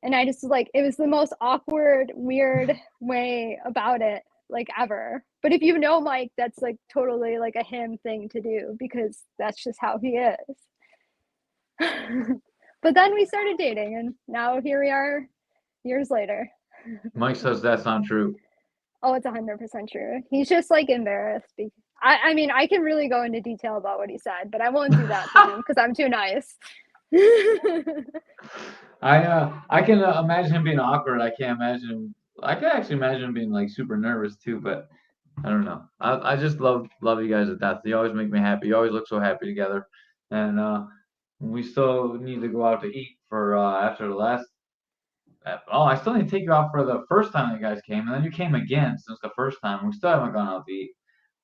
And I just like, it was the most awkward, weird way about it like ever. But if you know Mike, that's like totally like a him thing to do because that's just how he is. But then we started dating and now here we are years later. Mike says that's not true. Oh, it's 100% true. He's just like embarrassed. I mean, I can really go into detail about what he said, but I won't do that to him because I'm too nice. I can imagine him being awkward. I can't imagine him. I can actually imagine him being like super nervous too, but I don't know. I just love you guys to death. You always make me happy. You always look so happy together, and we still need to go out to eat for after the last. Oh, I still need to take you out for the first time you guys came, and then you came again since the first time. We still haven't gone out to eat,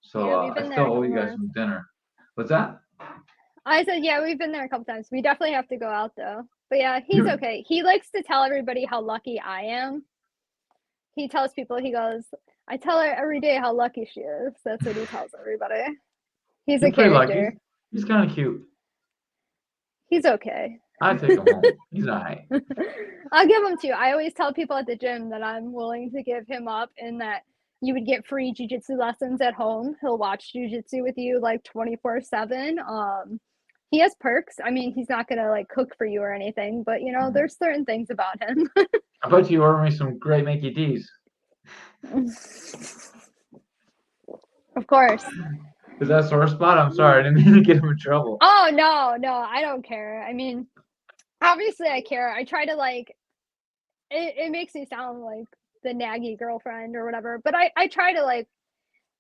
so Yeah, we've I been there still a owe couple you guys times. some dinner. What's that? I said, yeah, we've been there a couple times. We definitely have to go out though. But yeah, he's You- okay. He likes to tell everybody how lucky I am. He tells people, he goes, I tell her every day how lucky she is. That's what he tells everybody. He's a He's pretty lucky. character. He's kind of cute. He's okay. I take him home. He's alright. I'll give him to you. I always tell people at the gym that I'm willing to give him up and that you would get free jujitsu lessons at home. He'll watch jujitsu with you like 24/7. He has perks. I mean, he's not gonna like cook for you or anything, but you know, there's certain things about him. I bet you order me some great Mickey D's. Of course. Is that sore spot? I'm sorry, I didn't mean to get him in trouble. Oh no, I don't care. I mean, obviously I care. I try to like it makes me sound like the naggy girlfriend or whatever, but I try to like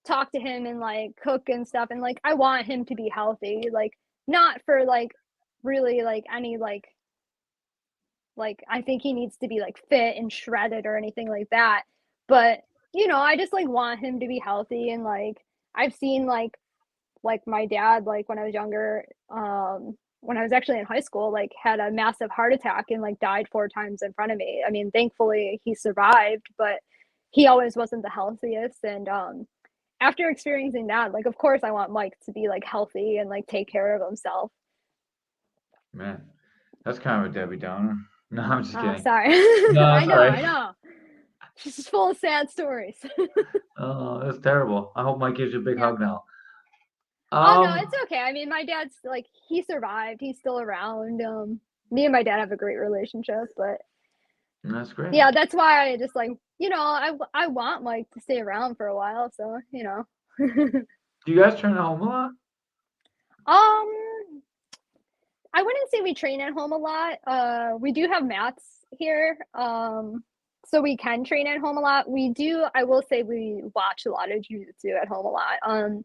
talk to him and like cook and stuff, and like I want him to be healthy, like not for like really like any like I think he needs to be like fit and shredded or anything like that. But I just like want him to be healthy, and like I've seen like my dad, like when I was younger, when I was actually in high school, like had a massive heart attack and like died 4 times in front of me. I mean, thankfully he survived, but he always wasn't the healthiest. And after experiencing that, like of course I want Mike to be like healthy and like take care of himself. Man, that's kind of a Debbie Downer. No, I'm just Oh, kidding. sorry. No, I it's know, all right. I know. She's just full of sad stories. Oh, that's terrible. I hope Mike gives you a big Yeah. hug now. Oh no, Um, it's okay. I mean, my dad's like he survived. He's still around. Me and my dad have a great relationship, but that's great. yeah, that's why I just like I want Mike to stay around for a while. So Do you guys train at home a lot? um, I wouldn't say we train at home a lot. We do have mats here. So we can train at home a lot. We do. I will say we watch a lot of jujitsu at home a lot.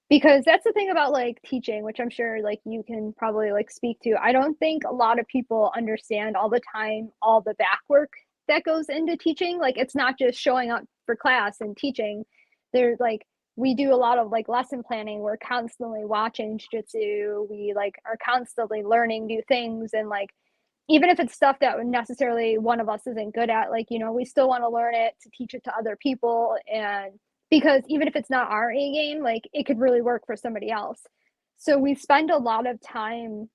Because that's the thing about like teaching, which I'm sure like you can probably like speak to. I don't think a lot of people understand all the time all the back work that goes into teaching. Like it's not just showing up for class and teaching. There's like we do a lot of like lesson planning. We're constantly watching jiu-jitsu. We like are constantly learning new things, and like even if it's stuff that necessarily one of us isn't good at, like we still want to learn it to teach it to other people. And because even if it's not our A game, like it could really work for somebody else. So we spend a lot of time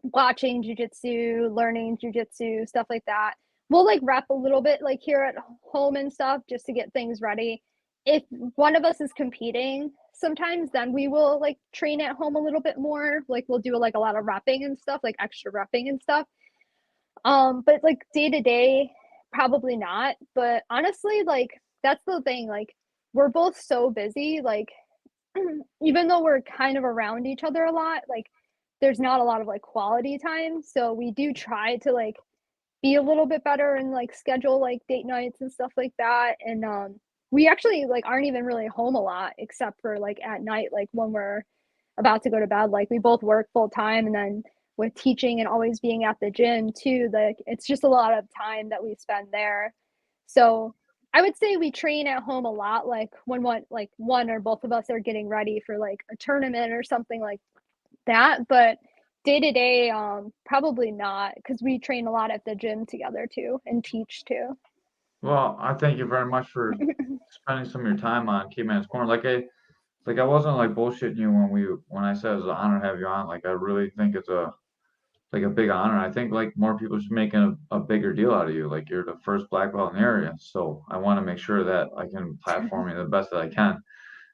watching jujitsu, learning jujitsu, stuff like that. We'll like rep a little bit like here at home and stuff just to get things ready. If one of us is competing, sometimes then we will like train at home a little bit more. Like we'll do like a lot of repping and stuff, like extra repping and stuff. But like day to day, probably not. But honestly, like that's the thing. Like we're both so busy. Like even though we're kind of around each other a lot, like there's not a lot of like quality time. So we do try to like be a little bit better and like schedule like date nights and stuff like that. And we actually like aren't even really home a lot except for like at night, like when we're about to go to bed. Like we both work full time, and then with teaching and always being at the gym too, like it's just a lot of time that we spend there. So I would say we train at home a lot, like when one or both of us are getting ready for like a tournament or something like that. But day to day, probably not, because we train a lot at the gym together too and teach too. Well, I thank you very much for spending some of your time on Caveman's Corner. Like I wasn't like bullshitting you when I said it was an honor to have you on. Like I really think it's a big honor. I think like more people should make a bigger deal out of you. Like you're the first black belt in the area, so I want to make sure that I can platform you the best that I can.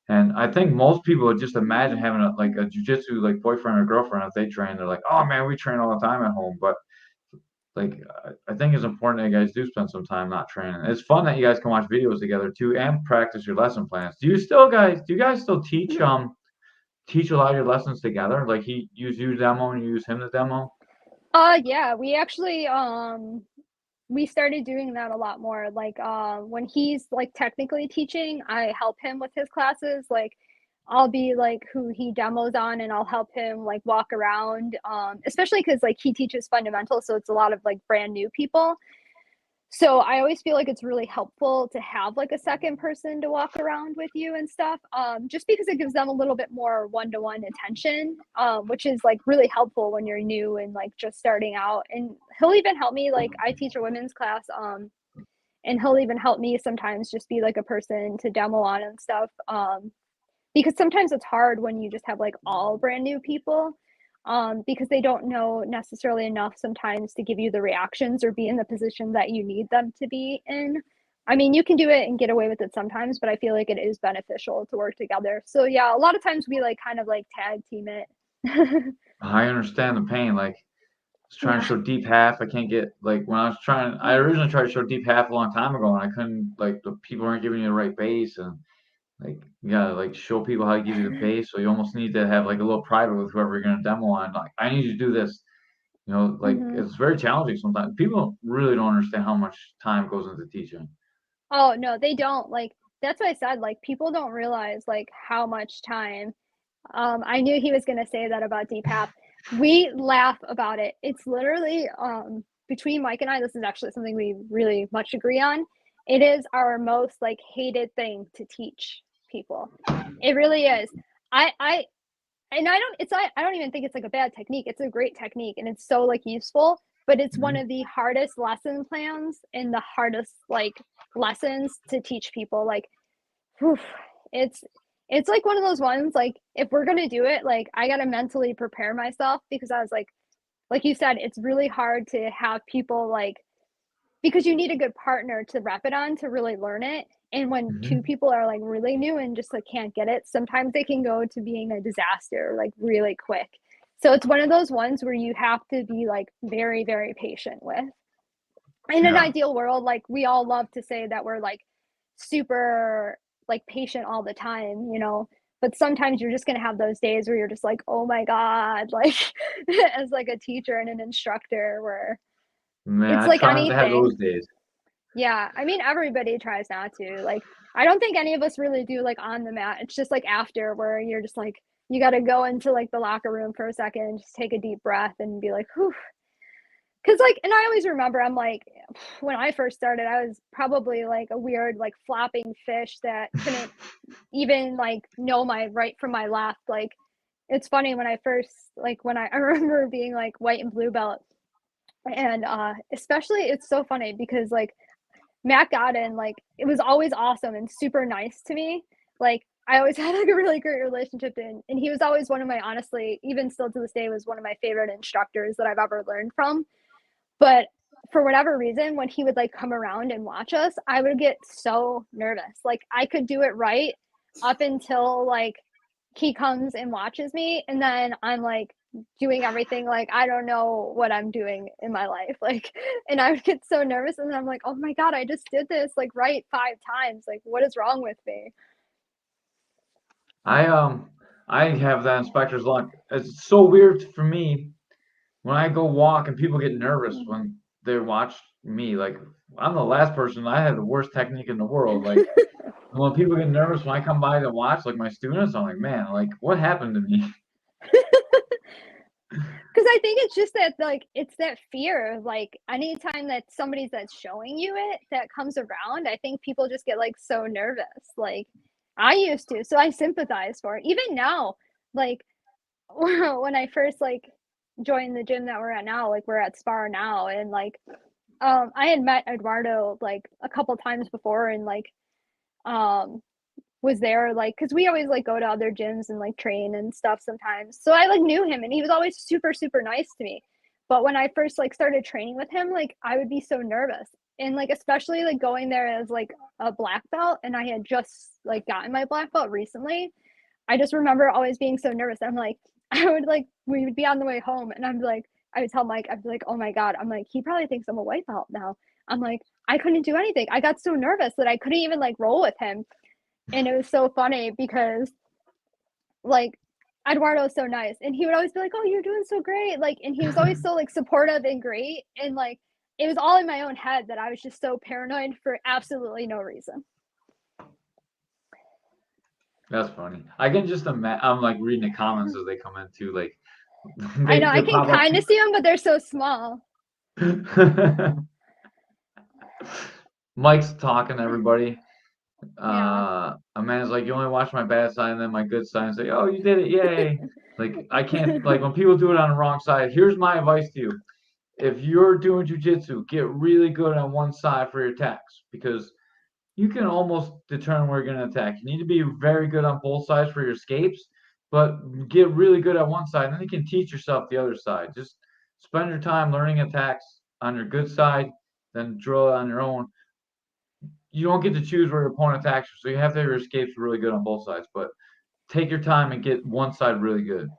And I think most people would just imagine having a jujitsu like boyfriend or girlfriend if they train. They're like, oh man, we train all the time at home. But like I think it's important that you guys do spend some time not training. It's fun that you guys can watch videos together too and practice your lesson plans. Do you guys still teach a lot of your lessons together? Like he use you demo and you use him to demo? Yeah, we actually we started doing that a lot more. Like when he's like technically teaching, I help him with his classes. Like I'll be like who he demos on, and I'll help him like walk around. Especially because like he teaches fundamentals, so it's a lot of like brand new people. So I always feel like it's really helpful to have like a second person to walk around with you and stuff, just because it gives them a little bit more one-to-one attention, which is like really helpful when you're new and like just starting out. And he'll even help me, like I teach a women's class, and he'll even help me sometimes just be like a person to demo on and stuff, because sometimes it's hard when you just have like all brand new people, because they don't know necessarily enough sometimes to give you the reactions or be in the position that you need them to be in. I mean, you can do it and get away with it sometimes, but I feel like it is beneficial to work together. So yeah, a lot of times we like kind of like tag team it. I understand the pain. Like I was trying to Yeah. show deep half. I can't get like when I originally tried to show deep half a long time ago and I couldn't like the people weren't giving you the right base and Like, you gotta like show people how to give you the pace. So you almost need to have like a little private with whoever you're gonna demo on. Like, I need you to do this. Like Hmm. it's very challenging sometimes. People really don't understand how much time goes into teaching. Oh no, they don't. Like that's what I said. Like people don't realize like how much time. I knew he was gonna say that about Deepaf. We laugh about it. It's literally between Mike and I, this is actually something we really much agree on. It is our most like hated thing to teach people. It really is. I and I don't it's I don't even think it's like a bad technique. It's a great technique and it's so like useful, but it's one Mhm. of the hardest lesson plans and the hardest like lessons to teach people. Like whew, it's it's like one of those ones like if we're gonna do it, like I gotta mentally prepare myself because I was like you said, it's really hard to have people like because you need a good partner to rep it on to really learn it. And when two Mhm. people are like really new and just like can't get it, sometimes they can go to being a disaster like really quick. So it's one of those ones where you have to be like very, very patient with. In an Yeah. ideal world, like we all love to say that we're like super like patient all the time, but sometimes you're just going to have those days where you're just like, oh my God, like as like a teacher and an instructor where Man, it's I like try not to have anything. those days. Yeah, I mean, everybody tries not to. Like, I don't think any of us really do like on the mat. It's just like after where you're just like, you got to go into like the locker room for a second, just take a deep breath and be like, whew. Cause like, and I always remember, I'm like, when I first started, I was probably like a weird, like flopping fish that couldn't even like know my right from my left. Like, it's funny when I first, like, when I remember being like white and blue belt. And especially, it's so funny because like, Matt Godin, like, it was always awesome and super nice to me. Like, I always had like a really great relationship and he was always one of my honestly, even still to this day, was one of my favorite instructors that I've ever learned from. But for whatever reason, when he would like come around and watch us, I would get so nervous. Like I could do it right up until like he comes and watches me and then I'm like doing everything like I don't know what I'm doing in my life. Like and I would get so nervous and then I'm like, "Oh my god, I just did this like right 5 times. Like what is wrong with me?" I um I have that inspector's luck. It's so weird for me when I go walk and people get nervous when they watch me. Like I'm the last person. I have the worst technique in the world. Like when people get nervous when I come by to watch, like my students, I'm like, man, like what happened to me? Because I think it's just that like it's that fear of like anytime that somebody's that's showing you it that comes around, I think people just get like so nervous. Like I used to, so I sympathize for it. Even now, like when I first like joined the gym that we're at now, like we're at Spar now, and like I had met Eduardo like a couple times before, and like um was there like because we always like go to other gyms and like train and stuff sometimes. So I like knew him and he was always super, super nice to me. But when I first like started training with him, like I would be so nervous. And like especially like going there as like a black belt and I had just like gotten my black belt recently. I just remember always being so nervous. I'm like, I would like we would be on the way home and I'm like, I would tell Mike, I'd be like, oh my God. I'm like, he probably thinks I'm a white belt now. I'm like, I couldn't do anything. I got so nervous that I couldn't even like roll with him. And it was so funny because like Eduardo's so nice and he would always be like, "Oh, you're doing so great." Like and he was always so like supportive and great and like it was all in my own head that I was just so paranoid for absolutely no reason. That's funny. I can just imagine. I'm like reading the comments as they come in too. Like I know they I can pop up. kind of see them, but they're so small. Mike's talking to everybody. Yeah. Amanda's like, you only watch my bad side and then my good side and say, oh, you did it, yay. Like I can't like when people do it on the wrong side, here's my advice to you. If you're doing jujitsu, get really good on one side for your attacks because you can almost determine where you're going to attack. You need to be very good on both sides for your escapes, but get really good at one side, and then you can teach yourself the other side. Just spend your time learning attacks on your good side, then drill it on your own. You don't get to choose where your opponent attacks you, so you have to have your escapes really good on both sides. But take your time and get one side really good.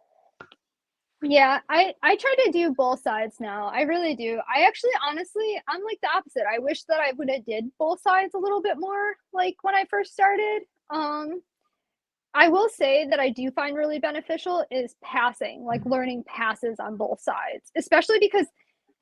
Yeah, I try to do both sides now. I really do. I actually honestly, I'm like the opposite. I wish that I would have did both sides a little bit more like when I first started. I will say that I do find really beneficial is passing, like learning passes on both sides, especially because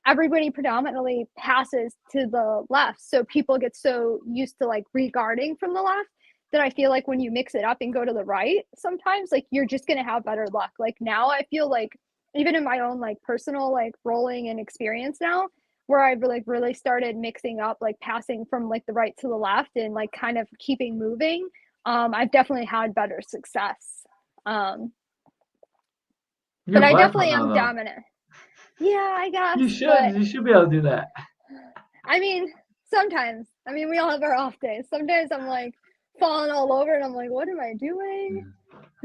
everybody predominantly passes to the left. So people get so used to like regarding from the left that I feel like when you mix it up and go to the right, sometimes like you're just going to have better luck. Like now I feel like even in my own like personal like rolling and experience now, where I've like really started mixing up like passing from like the right to the left and like kind of keeping moving, I've definitely had better success. Um, You're but a I black belt definitely now, am though. dominant. Yeah, I guess. You should. But You should be able to do that. I mean, sometimes. I mean, we all have our off days. Some days I'm like falling all over and I'm like, what am I doing?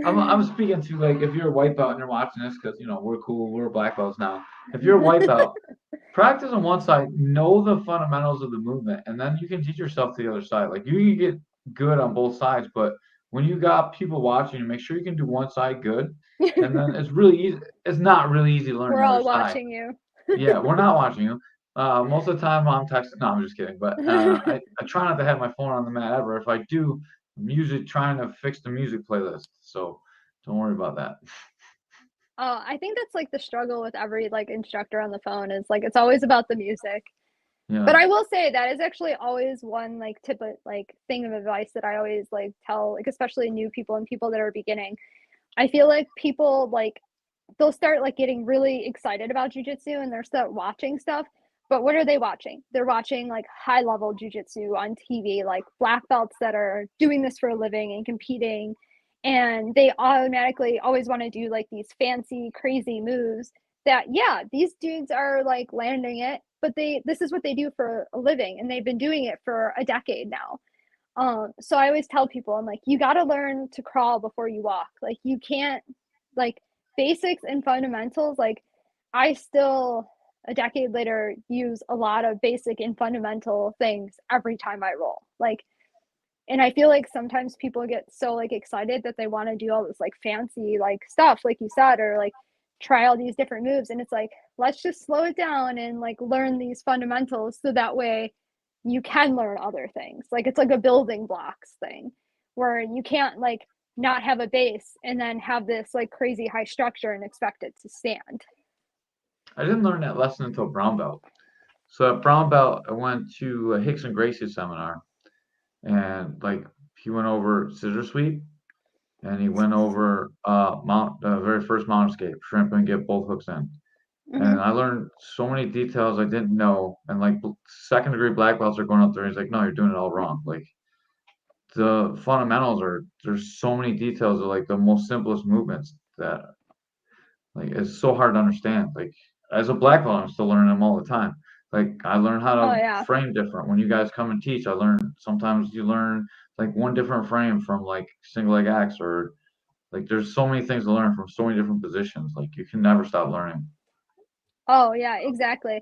I'm speaking to like if you're a white belt and you're watching this because we're cool, we're black belts now. If you're a white belt, practice on one side, know the fundamentals of the movement, and then you can teach yourself to the other side. Like you can get good on both sides, but when you got people watching, you make sure you can do one side good, and then it's really easy. It's not really easy to learn We're the other all side. watching you. Yeah, we're not watching you. Most of the time I'm texting. No, I'm just kidding. But I try not to have my phone on the mat ever. If I do, I'm usually trying to fix the music playlist. So don't worry about that. Oh, I think that's like the struggle with every like instructor on the phone is like it's always about the music. But Yeah. I will say that is actually always one like tip of like thing of advice that I always like tell like especially new people and people that are beginning. I feel like people like they'll start like getting really excited about jujitsu and they'll start watching stuff. But what are they watching? They're watching like high level jujitsu on TV, like black belts that are doing this for a living and competing. And they automatically always want to do like these fancy, crazy moves that, yeah, these dudes are like landing it, but this is what they do for a living and they've been doing it for a decade now. So I always tell people, I'm like, you got to learn to crawl before you walk. Like, you can't, like, basics and fundamentals. Like, I still, a decade later, use a lot of basic and fundamental things every time I roll. Like, and I feel like sometimes people get so like excited that they want to do all this like fancy like stuff, like you said, or like try all these different moves. And it's like, let's just slow it down and like learn these fundamentals so that way you can learn other things. Like it's like a building blocks thing where you can't like not have a base and then have this like crazy high structure and expect it to stand. I didn't learn that lesson until brown belt. So at brown belt, I went to a Hicks and Gracie's seminar, and like he went over scissor sweep, and he went over mount the very first mount escape, shrimp and get both hooks in. Mm-hmm. And I learned so many details I didn't know. And like second degree black belts are going up there. He's like, no, you're doing it all wrong. Like the fundamentals are there's so many details of like the most simplest movements that like it's so hard to understand. Like as a black belt, I'm still learning them all the time. Like I learn how Oh to yeah. frame different. When you guys come and teach, I learn sometimes you learn like one different frame from like single leg axe or like there's so many things to learn from so many different positions. Like you can never stop learning. Oh yeah, exactly.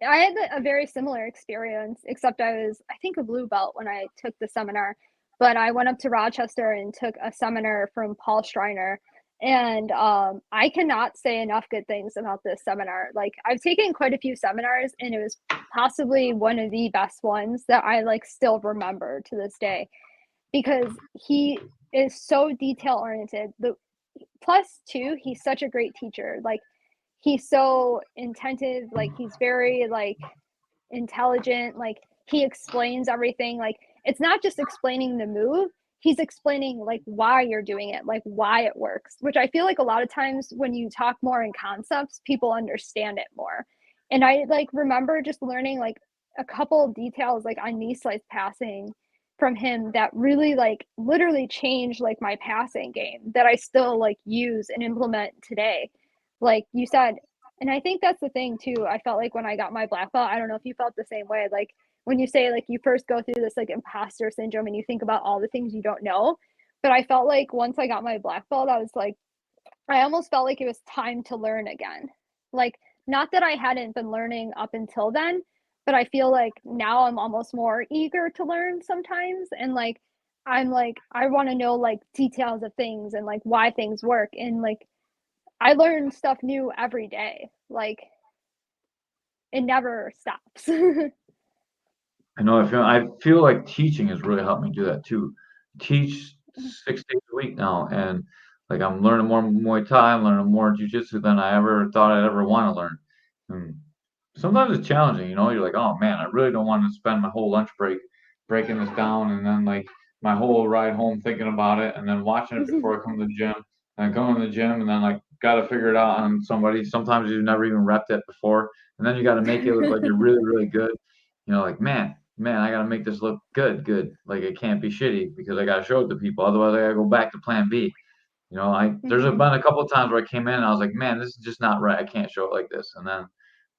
I had a very similar experience, except I was, I think, a blue belt when I took the seminar. But I went up to Rochester and took a seminar from Paul Schreiner. And I cannot say enough good things about this seminar. Like, I've taken quite a few seminars, and it was possibly one of the best ones that I like still remember to this day because he is so detail oriented. The plus two, he's such a great teacher. Like, he's so attentive, like he's very like intelligent, like he explains everything. Like it's not just explaining the move, he's explaining like why you're doing it, like why it works, which I feel like a lot of times when you talk more in concepts, people understand it more. And I like remember just learning like a couple of details like on knee slice passing from him that really like literally changed like my passing game that I still like use and implement today. Like you said, and I think that's the thing too. I felt like when I got my black belt, I don't know if you felt the same way. Like when you say like you first go through this like imposter syndrome and you think about all the things you don't know. But I felt like once I got my black belt, I was like, I almost felt like it was time to learn again. Like, not that I hadn't been learning up until then, but I feel like now I'm almost more eager to learn sometimes. And like, I'm like, I want to know like details of things and like why things work. And like, I learn stuff new every day. Like, it never stops. I know I feel like teaching has really helped me do that too. Teach 6 days a week now, and like I'm learning more Muay Thai, I'm learning more jujitsu than I ever thought I'd ever want to learn. And sometimes it's challenging, you know. You're like, oh man, I really don't want to spend my whole lunch break breaking this down, and then like my whole ride home thinking about it, and then watching it before I come to the gym, and I come to the gym, and then like got to figure it out on somebody. Sometimes you've never even repped it before, and then you got to make it look like you're really, really good. You know, like man, I got to make this look good. Like it can't be shitty because I got to show it to people. Otherwise, I got to go back to plan B. You know, there's been a couple of times where I came in and I was like, man, this is just not right. I can't show it like this. And then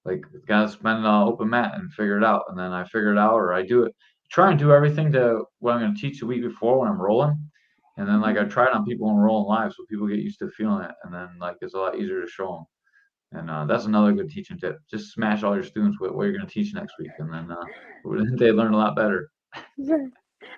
like gotta spend open mat and figure it out. And then I figure it out, or I do it. Try and do everything to what I'm going to teach the week before when I'm rolling. And then like I try it on people when we're rolling live, so people get used to feeling it. And then like it's a lot easier to show them. And that's another good teaching tip. Just smash all your students with what you're going to teach next week, and then they learn a lot better.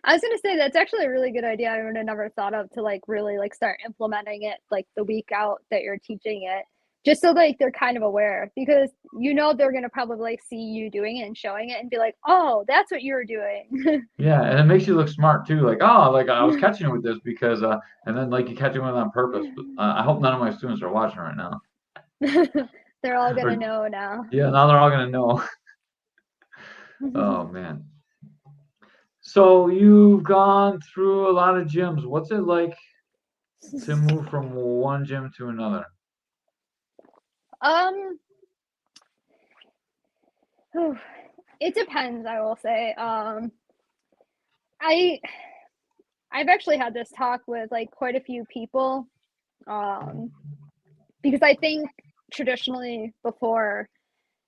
I was gonna say that's actually a really good idea. I would have never thought of to like really like start implementing it like the week out that you're teaching it. Just so like they're kind of aware because you know they're gonna probably like see you doing it and showing it and be like, oh, that's what you were doing. Yeah, and it makes you look smart too. Like, oh, like I was catching with this because, and then like you catch it with on purpose. But I hope none of my students are watching right now. They're all gonna Or know now. yeah, now they're all gonna know. Oh man. So you've gone through a lot of gyms. What's it like to move from one gym to another? Um, it depends, I will say. I I've actually had this talk with like quite a few people. Um, because I think traditionally before,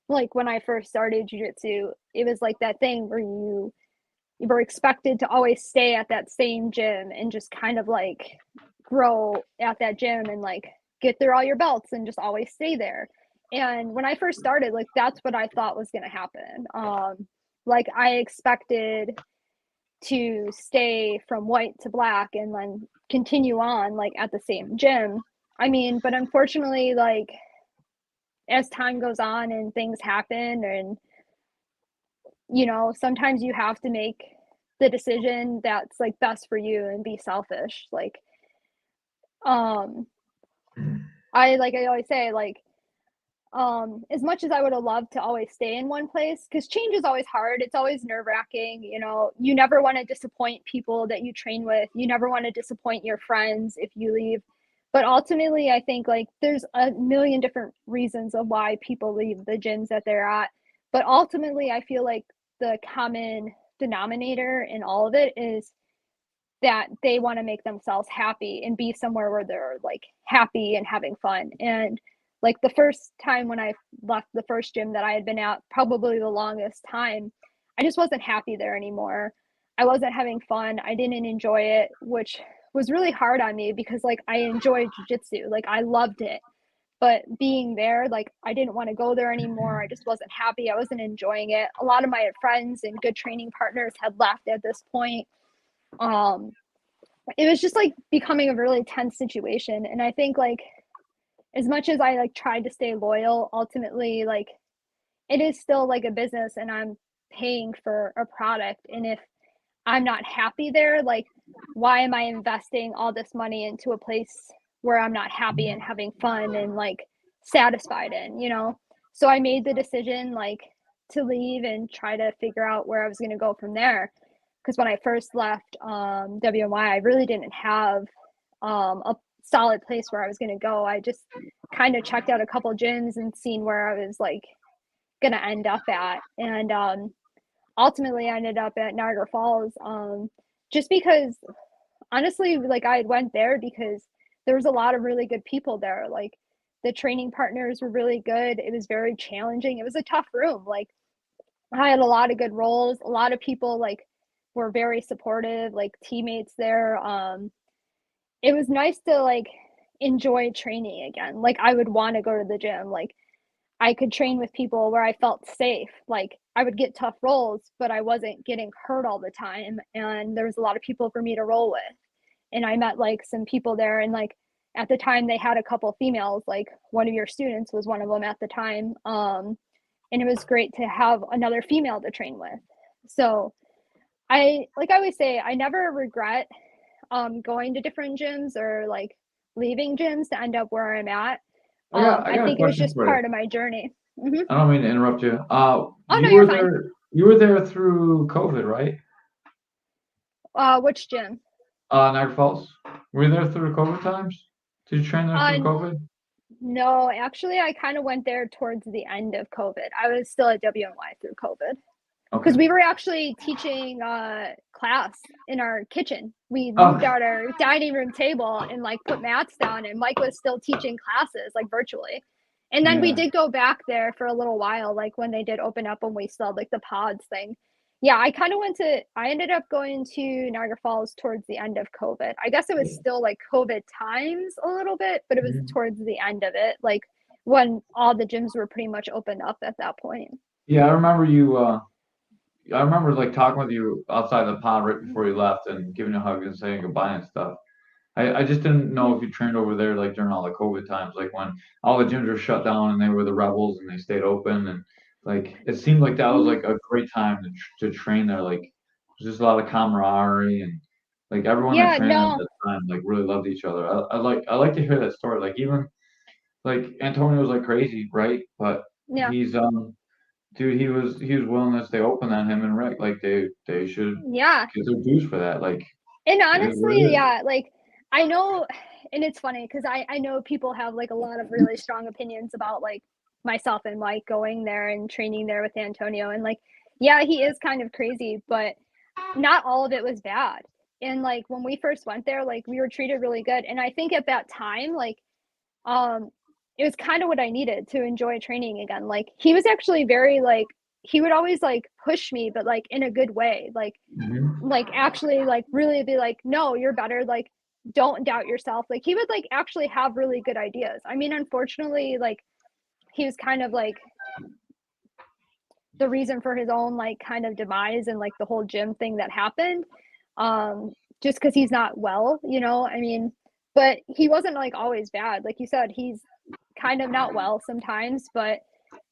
like when I first started jujitsu, it was like that thing where you were expected to always stay at that same gym and just kind of like grow at that gym and like get through all your belts and just always stay there. And when I first started, like that's what I thought was going to happen. Like I expected to stay from white to black and then continue on like at the same gym. I mean, but unfortunately, like as time goes on and things happen and sometimes you have to make the decision that's like best for you and be selfish. Like um I always say like as much as I would have loved to always stay in one place, because change is always hard, it's always nerve-wracking. You never want to disappoint people that you train with, you never want to disappoint your friends if you leave. But ultimately I think like there's a million different reasons of why people leave the gyms that they're at, but ultimately I feel like the common denominator in all of it is that they want to make themselves happy and be somewhere where they're like happy and having fun. And like the first time when I left the first gym that I had been at, probably the longest time, I just wasn't happy there anymore. I wasn't having fun. I didn't enjoy it, which was really hard on me because like I enjoyed jiu-jitsu. Like I loved it. But being there, like I didn't want to go there anymore. I just wasn't happy. I wasn't enjoying it. A lot of my friends and good training partners had left at this point. Um, it was just like becoming a really tense situation. And I think like as much as I like tried to stay loyal, ultimately like it is still like a business and I'm paying for a product. And if I'm not happy there, like why am I investing all this money into a place where I'm not happy and having fun and like satisfied in? So I made the decision like to leave and try to figure out where I was going to go from there. Because when I first left WNY, I really didn't have a solid place where I was going to go. I just kind of checked out a couple gyms and seen where I was like going to end up at. And ultimately I ended up at Niagara Falls just because honestly, like I went there because there was a lot of really good people there. Like the training partners were really good. It was very challenging. It was a tough room. Like I had a lot of good roles. A lot of people like were very supportive, like teammates there. It was nice to like enjoy training again. Like I would want to go to the gym. Like I could train with people where I felt safe. Like I would get tough rolls, but I wasn't getting hurt all the time. And there was a lot of people for me to roll with. And I met like some people there and like at the time they had a couple females, like one of your students was one of them at the time. And it was great to have another female to train with. So I always say I never regret going to different gyms or like leaving gyms to end up where I'm at. I I got a think it was question just for you. part of my journey. Hmm. I don't mean to interrupt you. Oh no, you're fine. You were there through COVID, right? Which gym? Niagara Falls. Were you there through COVID times? Did you train there through Uh, COVID? no, actually, I kind of went there towards the end of COVID. I was still at WNY through COVID. Okay. Because we were actually teaching class in our kitchen. We moved Oh, out our dining room table and like put mats down, and Mike was still teaching classes like virtually. And then we yeah. did go back there for a little while, like when they did open up and we still had like the pods thing. Yeah, I ended up going to Niagara Falls towards the end of COVID. I guess it was still like COVID times a little bit, but it was Mhm. towards the end of it, like when all the gyms were pretty much opened up at that point. Yeah, I remember you. I remember like talking with you outside the pod right before you left and giving you a hug and saying goodbye and stuff. I just didn't know Mhm. if you trained over there like during all the COVID times, like when all the gyms were shut down and they were the rebels and they stayed open and like it seemed like that was Mhm. like a great time to train there. Like there's just a lot of camaraderie and like everyone that Yeah, trained at no, that time like really loved each other. I like to hear that story. Like even like Antonio's like crazy, right? But yeah. he's dude, he was willing to stay open on him and Rick. Like they should Yeah. get their dues for that. Like And it is what it honestly, is. yeah, like I know, and it's funny because I know people have like a lot of really strong opinions about like myself and Mike going there and training there with Antonio. And like, yeah, he is kind of crazy, but not all of it was bad. And like when we first went there, like we were treated really good. And I think at that time, like, um, it was kind of what I needed to enjoy training again. Like he was actually very like, he would always like push me, but like in a good way. Mhm. Like actually like really be like, no, you're better, like don't doubt yourself. Like he would like actually have really good ideas. I mean, unfortunately, like he was kind of like the reason for his own like kind of demise and like the whole gym thing that happened. Just because he's not well, I mean, but he wasn't like always bad. Like you said, he's kind of not well sometimes, but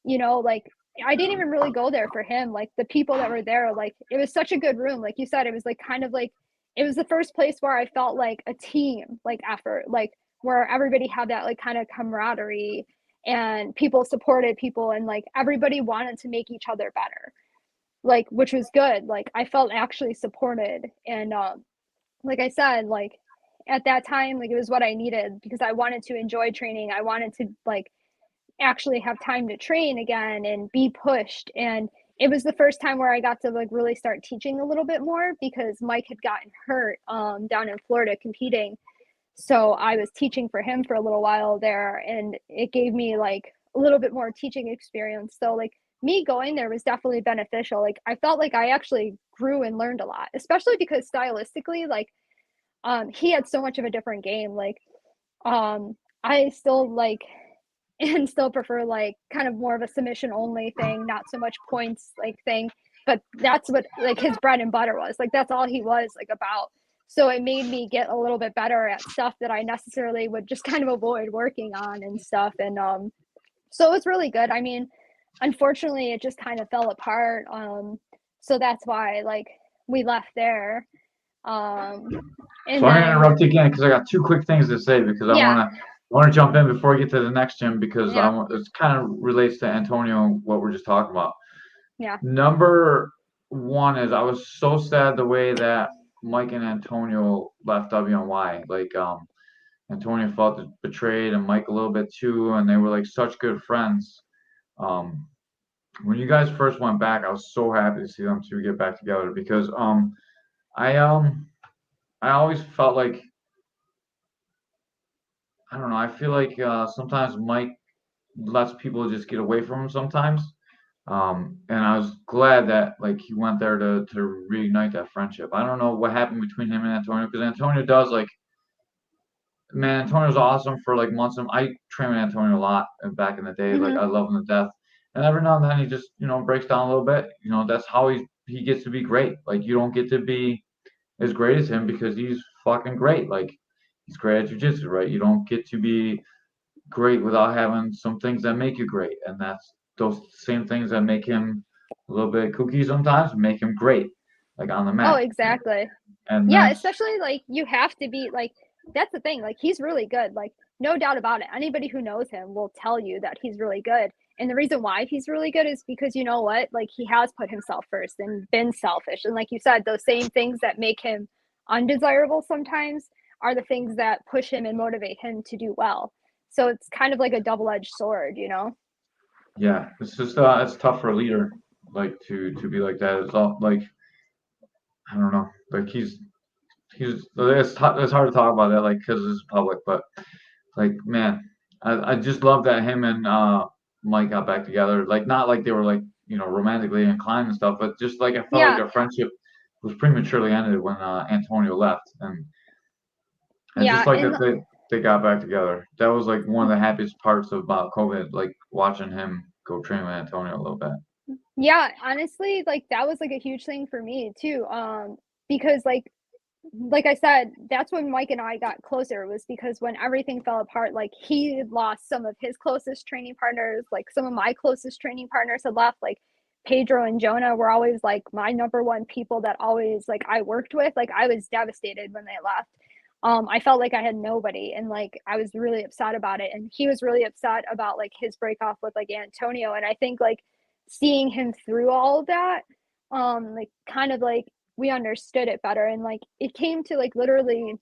like I didn't even really go there for him. Like the people that were there, like it was such a good room. Like you said, it was like kind of like it was the first place where I felt like a team like effort, like where everybody had that like kind of camaraderie and people supported people and like everybody wanted to make each other better. Like which was good. Like I felt actually supported and like I said, like at that time, like it was what I needed because I wanted to enjoy training. I wanted to like actually have time to train again and be pushed. And it was the first time where I got to like really start teaching a little bit more because Mike had gotten hurt down in Florida competing. So I was teaching for him for a little while there and it gave me like a little bit more teaching experience. So like me going there was definitely beneficial. Like I felt like I actually grew and learned a lot, especially because stylistically, like he had so much of a different game. Like I still like and still prefer like kind of more of a submission only thing, not so much points like thing. But that's what like his bread and butter was. Like that's all he was like about. So it made me get a little bit better at stuff that I necessarily would just kind of avoid working on and stuff. And so it was really good. I mean, unfortunately it just kind of fell apart. So that's why like we left there. Um So and I'm gonna then interrupt you again because I got two quick things to say because yeah, I want to jump in before I get to the next gym because yeah, it's kind of relates to Antonio what we're just talking about. yeah. Number one is I was so sad the way that Mike and Antonio left WNY. Like Antonio felt betrayed and Mike a little bit too, and they were like such good friends. Um, when you guys first went back, I was so happy to see them two get back together because I um I always felt like I don't know. I feel like sometimes Mike lets people just get away from him sometimes. And I was glad that like he went there to reignite that friendship. I don't know what happened between him and Antonio because Antonio does like man, Antonio's awesome for like months. I trained with Antonio a lot back in the day. Like Hmm. I love him to death. And every now and then he just breaks down a little bit. That's how he gets to be great. Like you don't get to be as great as him because he's fucking great. Like he's great at jujitsu, right? You don't get to be great without having some things that make you great, and that's those same things that make him a little bit kooky sometimes make him great, like on the Oh, mat. exactly. And Yeah, that's especially like you have to be like that's the thing. Like he's really good. Like no doubt about it. Anybody who knows him will tell you that he's really good. And the reason why he's really good is because you know what? Like he has put himself first and been selfish. And like you said, those same things that make him undesirable sometimes are the things that push him and motivate him to do well. So it's kind of like a double-edged sword, you know? yeah, it's just it's tough for a leader like to be like that. It's all like I don't know, like it's hard to talk about that like because it's public, but like man, I just love that him and Mike got back together. Like not like they were like romantically inclined and stuff, but just like I felt like Yeah. their friendship was prematurely ended when Antonio left, and I Yeah, just like and that they got back together. That was like one of the happiest parts about COVID, like watching him go train with Antonio a little bit. yeah, honestly, like that was like a huge thing for me too. Because like I said, that's when Mike and I got closer was because when everything fell apart, like he lost some of his closest training partners, like some of my closest training partners had left, like Pedro and Jonah were always like my number one people that always like I worked with. Like I was devastated when they left. I felt like I had nobody and like I was really upset about it. And he was really upset about like his break off with like Antonio. And I think like seeing him through all of that, like kind of like we understood it better and like it came to like literally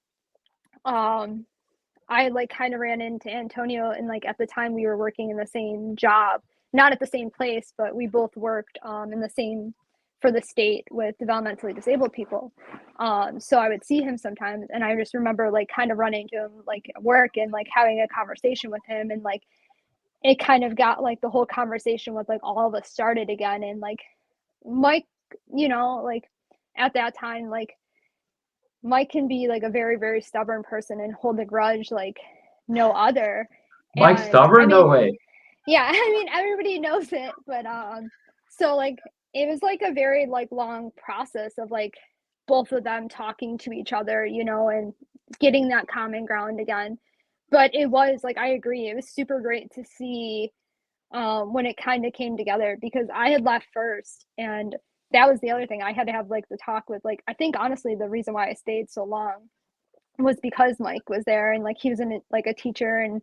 um I like kind of ran into Antonio and like at the time we were working in the same job, not at the same place, but we both worked in the same for the state with developmentally disabled people. So I would see him sometimes and I just remember like kind of running to him like at work and like having a conversation with him and like it kind of got like the whole conversation with like all of us started again and like Mike, like at that time, like Mike can be like a very, very stubborn person and hold a grudge like no other. Mike And I stubborn? No mean, way. yeah, I mean everybody knows it, but so like it was like a very like long process of like both of them talking to each other, and getting that common ground again. But it was like I agree, it was super great to see when it kind of came together because I had left first and that was the other thing. I had to have like the talk with like I think honestly the reason why I stayed so long was because Mike was there and like he was in like a teacher and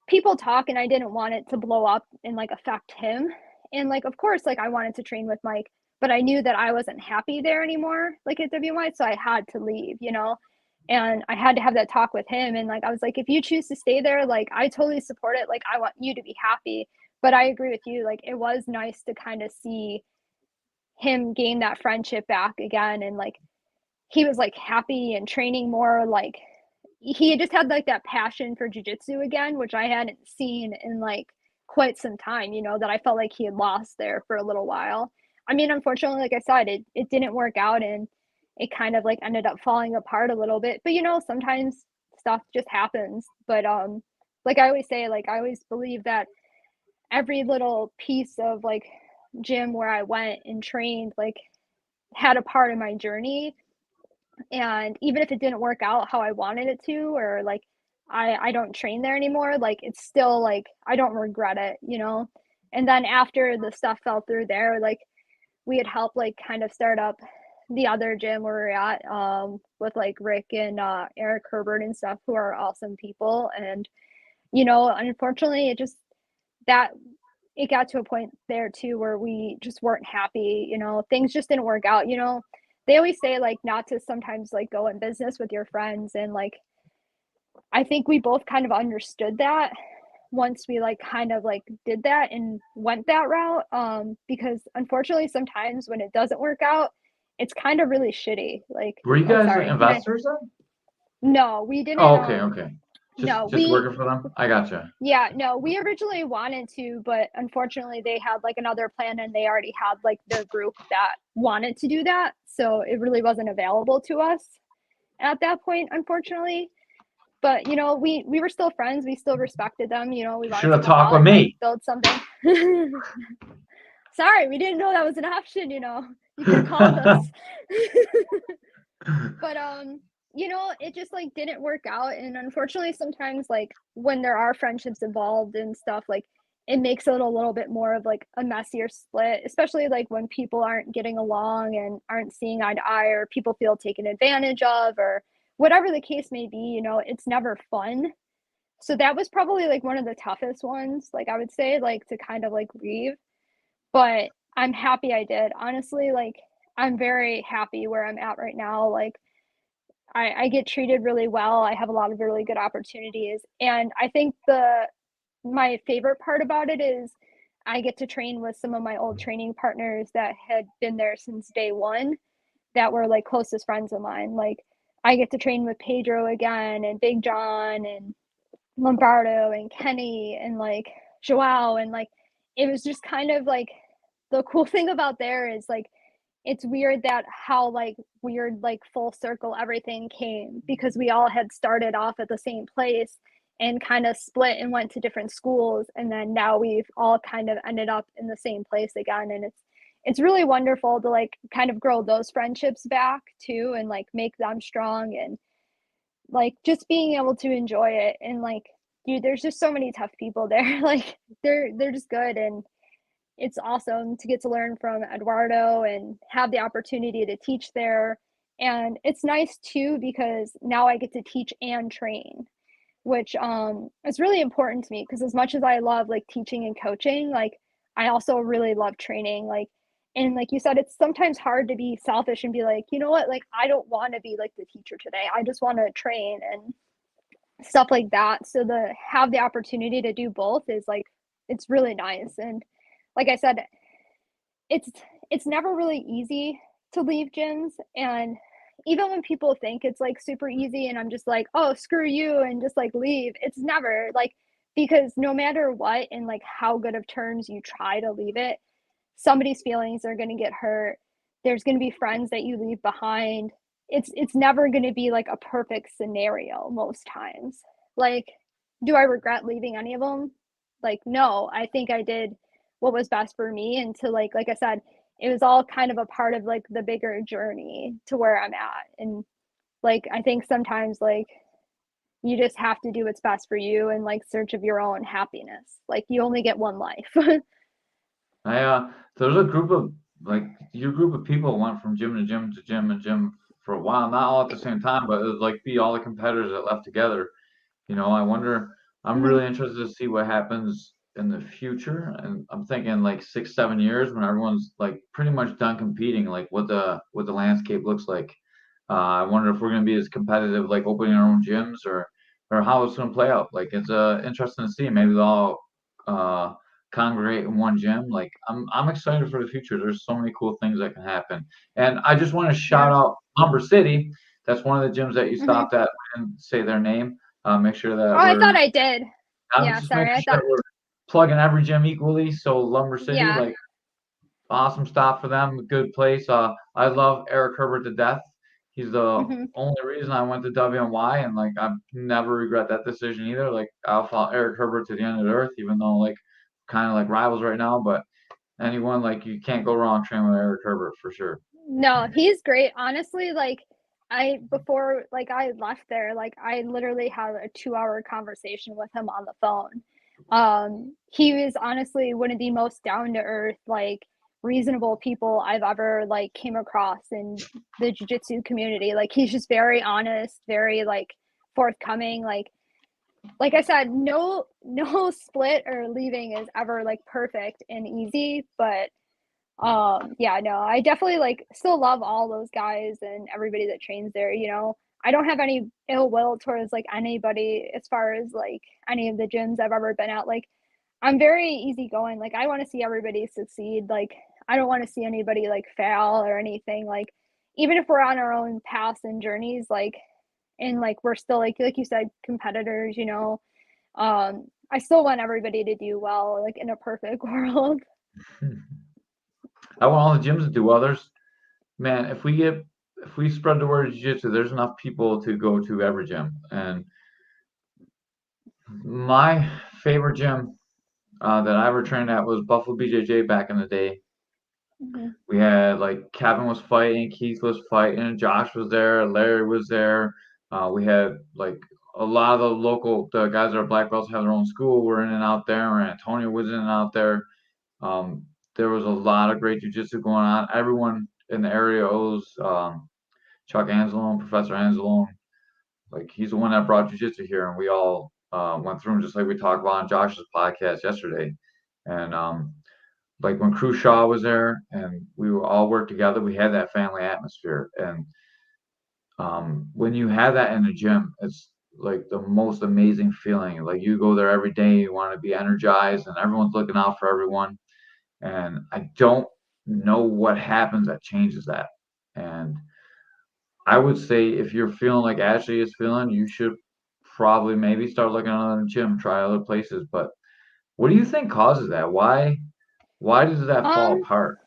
people talk and I didn't want it to blow up and like affect him. And like of course like I wanted to train with Mike, but I knew that I wasn't happy there anymore like at WY, so I had to leave. And I had to have that talk with him and like I was like if you choose to stay there, like I totally support it. Like I want you to be happy. But I agree with you, like it was nice to kind of see him gain that friendship back again and like he was like happy and training more like he just had like that passion for jujitsu again, which I hadn't seen in like quite some time, that I felt like he had lost there for a little while. I mean, unfortunately, like I said, it didn't work out and it kind of like ended up falling apart a little bit. But sometimes stuff just happens. But like I always say, like I always believe that every little piece of like gym where I went and trained like had a part of my journey, and even if it didn't work out how I wanted it to, or like I don't train there anymore, like it's still like I don't regret it. And then after the stuff fell through there, like we had helped like kind of start up the other gym where we're at with like Rick and Eric Herbert and stuff who are awesome people. And unfortunately it just that it got to a point there too where we just weren't happy. Things just didn't work out. They always say like not to sometimes like go in business with your friends, and like I think we both kind of understood that once we like kind of like did that and went that route, because unfortunately sometimes when it doesn't work out it's kind of really shitty. Like, Were you oh guys sorry, can I investors then? no we didn't. Oh, okay, okay. No, Just we working for them. I gotcha. Yeah, no, we originally wanted to, but unfortunately they had like another plan and they already had like their group that wanted to do that. So it really wasn't available to us at that point, unfortunately. But we were still friends, we still respected them, we You should wanted to have go talked out with and like me. build something. Sorry, we didn't know that was an option. You could have called us. But it just like didn't work out, and unfortunately sometimes like when there are friendships involved and stuff, like it makes it a little bit more of like a messier split, especially like when people aren't getting along and aren't seeing eye to eye, or people feel taken advantage of, or whatever the case may be, you know, it's never fun. So that was probably like one of the toughest ones, like I would say, like to kind of like leave. But I'm happy I did. Honestly, like I'm very happy where I'm at right now. Like I get treated really well. I have a lot of really good opportunities. And I think my favorite part about it is I get to train with some of my old training partners that had been there since day one, that were like closest friends of mine. Like I get to train with Pedro again, and Big John, and Lombardo, and Kenny, and like Joao, and like it was just kind of like the cool thing about there is like it's weird that how like weird like full circle everything came, because we all had started off at the same place and kind of split and went to different schools, and then now we've all kind of ended up in the same place again. And it's really wonderful to like kind of grow those friendships back too, and like make them strong, and like just being able to enjoy it. And like dude, there's just so many tough people there. Like they're just good, and it's awesome to get to learn from Eduardo and have the opportunity to teach there. And it's nice too because now I get to teach and train, which is really important to me, because as much as I love like teaching and coaching, like I also really love training. Like, and like you said, it's sometimes hard to be selfish and be like, you know what, like I don't want to be like the teacher today. I just want to train and stuff like that. So to have the opportunity to do both is like it's really nice. And like I said, it's it's never really easy to leave gyms. And even when people think it's like super easy and I'm just like, oh, screw you, and just like leave, it's never like, because no matter what and like how good of terms you try to leave it, somebody's feelings are going to get hurt. There's going to be friends that you leave behind. It's never going to be like a perfect scenario most times. Like, do I regret leaving any of them? Like, no, I think I did what was best for me. And to like I said, it was all kind of a part of like the bigger journey to where I'm at. And like I think sometimes like you just have to do what's best for you and like search of your own happiness. Like you only get one life. There's a group of like your group of people went from gym to gym to gym and gym for a while, not all at the same time, but it was like be all the competitors that left together. I wonder, I'm Mhm. really interested to see what happens in the future. And I'm thinking like 6, 7 years when everyone's like pretty much done competing, like what the landscape looks like. I wonder if we're going to be as competitive, like opening our own gyms, or how it's going to play out. Like it's interesting to see. Maybe they'll all congregate in one gym. Like I'm excited for the future. There's so many cool things that can happen. And I just want to Yeah. shout out Lumber City. That's one of the gyms that you Mhm. stopped at and say their name. Make sure Oh, that I thought we're I did. I'm Yeah, just sorry. making I sure thought that we're plugging every gym equally. So Lumber City, yeah. like awesome stop for them, good place. I love Eric Herbert to death. He's the Mhm. only reason I went to WNY, and like I never regret that decision either. Like I'll follow Eric Herbert to the end of the earth, even though like kind of like rivals right now. But anyone, like you can't go wrong training with Eric Herbert for sure. No, he's great. Honestly, like I before like I left there, like I literally had a 2-hour conversation with him on the phone. He was honestly one of the most down to earth, like reasonable people I've ever like came across in the jiu-jitsu community. Like he's just very honest, very like forthcoming. Like I said, no split or leaving is ever like perfect and easy, but yeah, no, I definitely like still love all those guys and everybody that trains there, you know. I don't have any ill will towards like anybody as far as like any of the gyms I've ever been at. Like I'm very easygoing. Like I want to see everybody succeed. Like I don't want to see anybody like fail or anything. Like even if we're on our own paths and journeys, like and like we're still like you said, competitors, you know. I still want everybody to do well, like in a perfect world. I want all the gyms to do well. Man, if we spread the word of jiu-jitsu, there's enough people to go to every gym. And my favorite gym that I ever trained at was Buffalo BJJ back in the day. Mhm. We had like Kevin was fighting, Keith was fighting, Josh was there, Larry was there. We had like a lot of the guys that are black belts have their own school. We're in and out there, or Antonio was in and out there. There was a lot of great jujitsu going on. Everyone in the area owes Chuck Anzalone, Professor Anzalone. Like he's the one that brought jujitsu here, and we all went through him just like we talked about on Josh's podcast yesterday. And like when Crew Shaw was there, and we were all worked together, we had that family atmosphere. And when you have that in the gym, it's like the most amazing feeling. Like you go there every day, you want to be energized, and everyone's looking out for everyone. And I don't know what happens that changes that. And I would say if you're feeling like Ashley is feeling, you should probably maybe start looking at another gym, try other places. But what do you think causes that? Why does that fall Um, apart?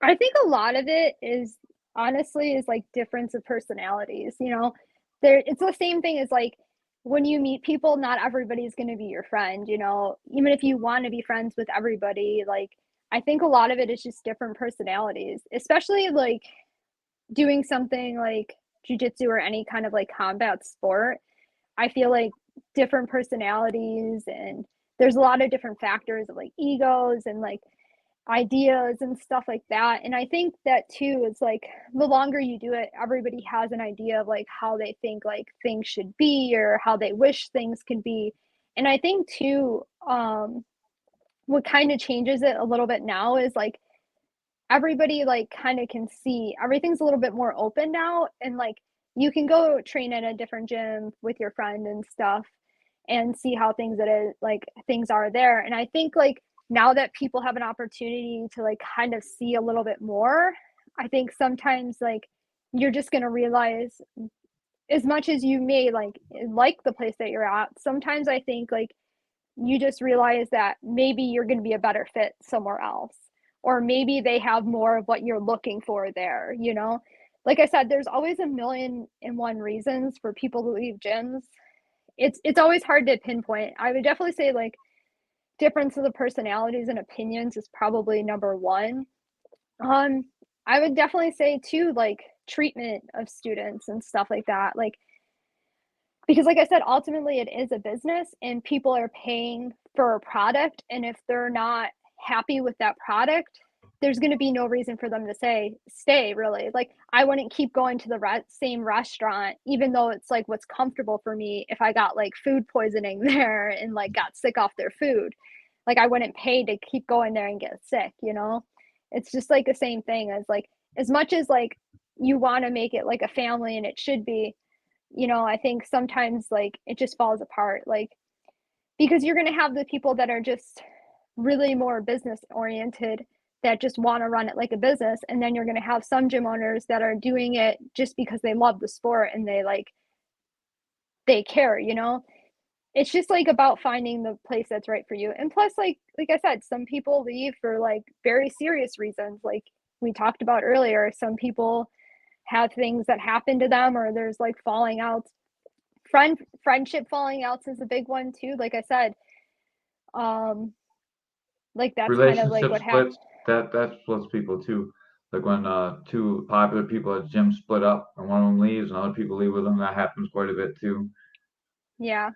I think a lot of it is honestly is like difference of personalities, you know. There it's the same thing as like when you meet people, not everybody's going to be your friend, you know. Even if you want to be friends with everybody, like I think a lot of it is just different personalities, especially like doing something like jujitsu or any kind of like combat sport. I feel like different personalities and there's a lot of different factors of like egos and like ideas and stuff like that. And I think that too is like the longer you do it, everybody has an idea of like how they think like things should be or how they wish things could be. And I think too, what kind of changes it a little bit now is like everybody like kind of can see everything's a little bit more open now and like you can go train at a different gym with your friend and stuff and see how things it is like things are there. And I think like now that people have an opportunity to like kind of see a little bit more, I think sometimes like you're just going to realize as much as you may like the place that you're at, sometimes I think like you just realize that maybe you're going to be a better fit somewhere else, or maybe they have more of what you're looking for there, you know. Like I said, there's always a million and one reasons for people to leave gyms. It's always hard to pinpoint. I would definitely say like difference of the personalities and opinions is probably number one. um I would definitely say too like treatment of students and stuff like that, like because like I said, ultimately it is a business and people are paying for a product, and if they're not happy with that product, there's going to be no reason for them to say stay, really. Like I wouldn't keep going to the same restaurant even though it's like what's comfortable for me if I got like food poisoning there and like got sick off their food. Like I wouldn't pay to keep going there and get sick, you know. It's just like the same thing as like as much as like you want to make it like a family and it should be, you know. I think sometimes like it just falls apart, like because you're going to have the people that are just really more business oriented that just want to run it like a business, and then you're going to have some gym owners that are doing it just because they love the sport and they care, you know. It's just like about finding the place that's right for you. And plus like I said, some people leave for like very serious reasons, like we talked about earlier. Some people have things that happen to them, or there's like falling outs. Friendship falling outs is a big one too. Like I said, um, like that's kind of like Relationship what happened. splits, that splits people too. Like when two popular people at the gym split up and one of them leaves and other people leave with them, that happens quite a bit too. Yeah,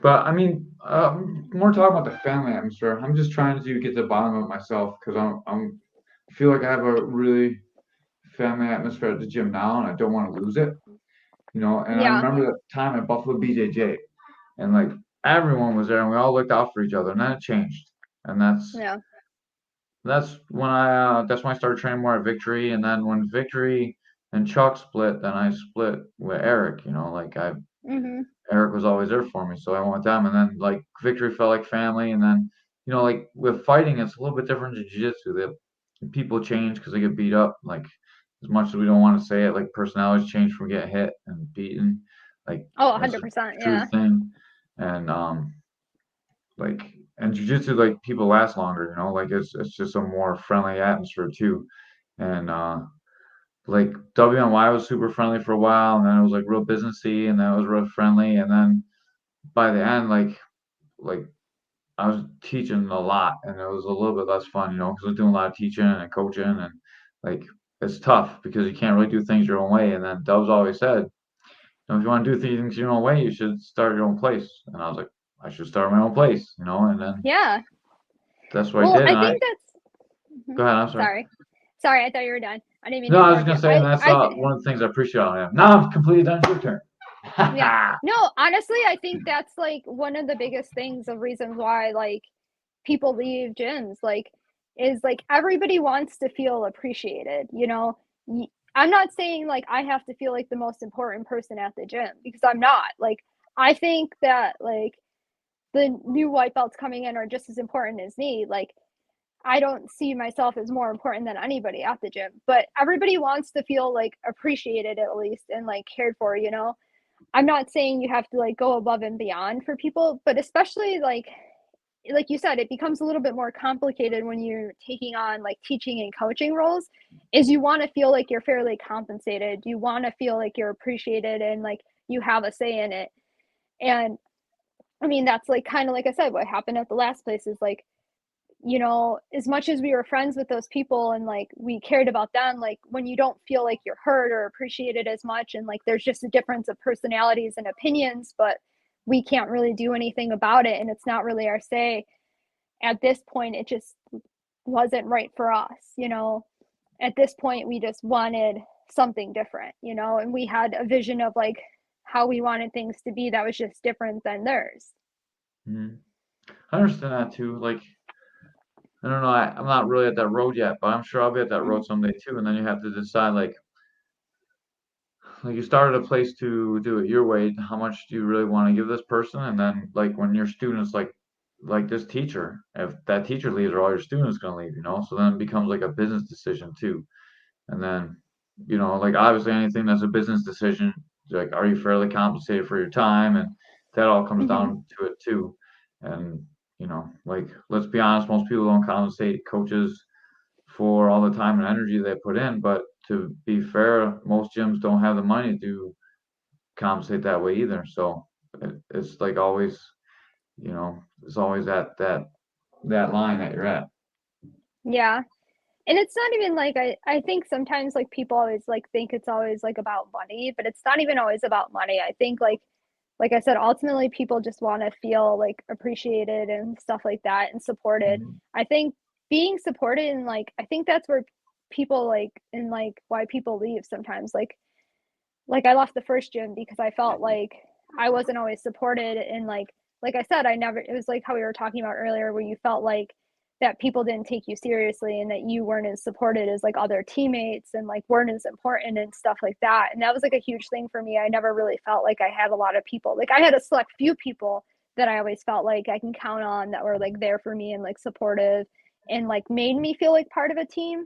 But I mean, more talking about the family atmosphere. I'm just trying to get to the bottom of it myself because I feel like I have a really family atmosphere at the gym now, and I don't want to lose it. You know, and I yeah, remember that time at Buffalo BJJ, and like everyone was there, and we all looked out for each other, and then it changed, and yeah. that's when I started training more at Victory, and then when Victory and Chuck split, then I split with Eric. You know, like I Mhm. Eric was always there for me, so I went with them. And then like Victory felt like family, and then like with fighting, it's a little bit different to jiu-jitsu. That people change because they get beat up. Like as much as we don't want to say it, like personalities change from getting hit and beaten. Like Oh, that's a 100%. true Yeah. thing. And like and jiu-jitsu, like people last longer. Like it's just a more friendly atmosphere too. And like WNY was super friendly for a while, and then it was like real businessy, and then it was real friendly, and then by the end, like I was teaching a lot, and it was a little bit less fun, because I was doing a lot of teaching and coaching, and like it's tough because you can't really do things your own way. And then Dubs always said, if you want to do things your own way, you should start your own place. And I was like, I should start my own place, and then Yeah. that's what I Well, did. I And I think that's Mhm. go ahead. I'm sorry. Sorry, I thought you were done. I didn't mean No, to I was interrupt gonna you. say, and that's one of the things I appreciate on him. Now I'm completely done. It's your turn. Yeah. No, honestly, I think that's like one of the biggest things of reasons why like people leave gyms like is like everybody wants to feel appreciated, you know. I'm not saying like I have to feel like the most important person at the gym because I'm not. Like I think that like the new white belts coming in are just as important as me. Like I don't see myself as more important than anybody at the gym, but everybody wants to feel like appreciated at least and like cared for, you know. I'm not saying you have to like go above and beyond for people, but especially like you said, it becomes a little bit more complicated when you're taking on like teaching and coaching roles is you want to feel like you're fairly compensated. You want to feel like you're appreciated and like you have a say in it. And I mean, that's like kind of like I said, what happened at the last place is like, you know, as much as we were friends with those people and like we cared about them, like when you don't feel like you're heard or appreciated as much, and like there's just a difference of personalities and opinions, but we can't really do anything about it and it's not really our say. At this point, it just wasn't right for us, you know. At this point, we just wanted something different, you know, and we had a vision of like how we wanted things to be that was just different than theirs. Mhm. I understand that too. Like, I don't know. I'm not really at that road yet, but I'm sure I'll be at that road Mhm. someday too. And then you have to decide, like you started a place to do it your way. How much do you really want to give this person? And then, like, when your students, like this teacher, if that teacher leaves, are all your students gonna leave? So then it becomes like a business decision too. And then, like obviously anything that's a business decision, like, are you fairly compensated for your time? And that all comes Mhm. down to it too. And, like, let's be honest, most people don't compensate coaches for all the time and energy they put in. But to be fair, most gyms don't have the money to compensate that way either. So it's like always, it's always that line that you're at. Yeah. And it's not even like I think sometimes like people always like think it's always like about money, but it's not even always about money. I think like I said, ultimately people just want to feel like appreciated and stuff like that and supported. Mhm. I think being supported and like I think that's where people like and like why people leave sometimes. Like I left the first gym because I felt like I wasn't always supported and like I said, I never it was like how we were talking about earlier where you felt like that people didn't take you seriously and that you weren't as supported as like other teammates and like weren't as important and stuff like that. And that was like a huge thing for me. I never really felt like I had a lot of people. Like I had a select few people that I always felt like I can count on that were like there for me and like supportive and like made me feel like part of a team.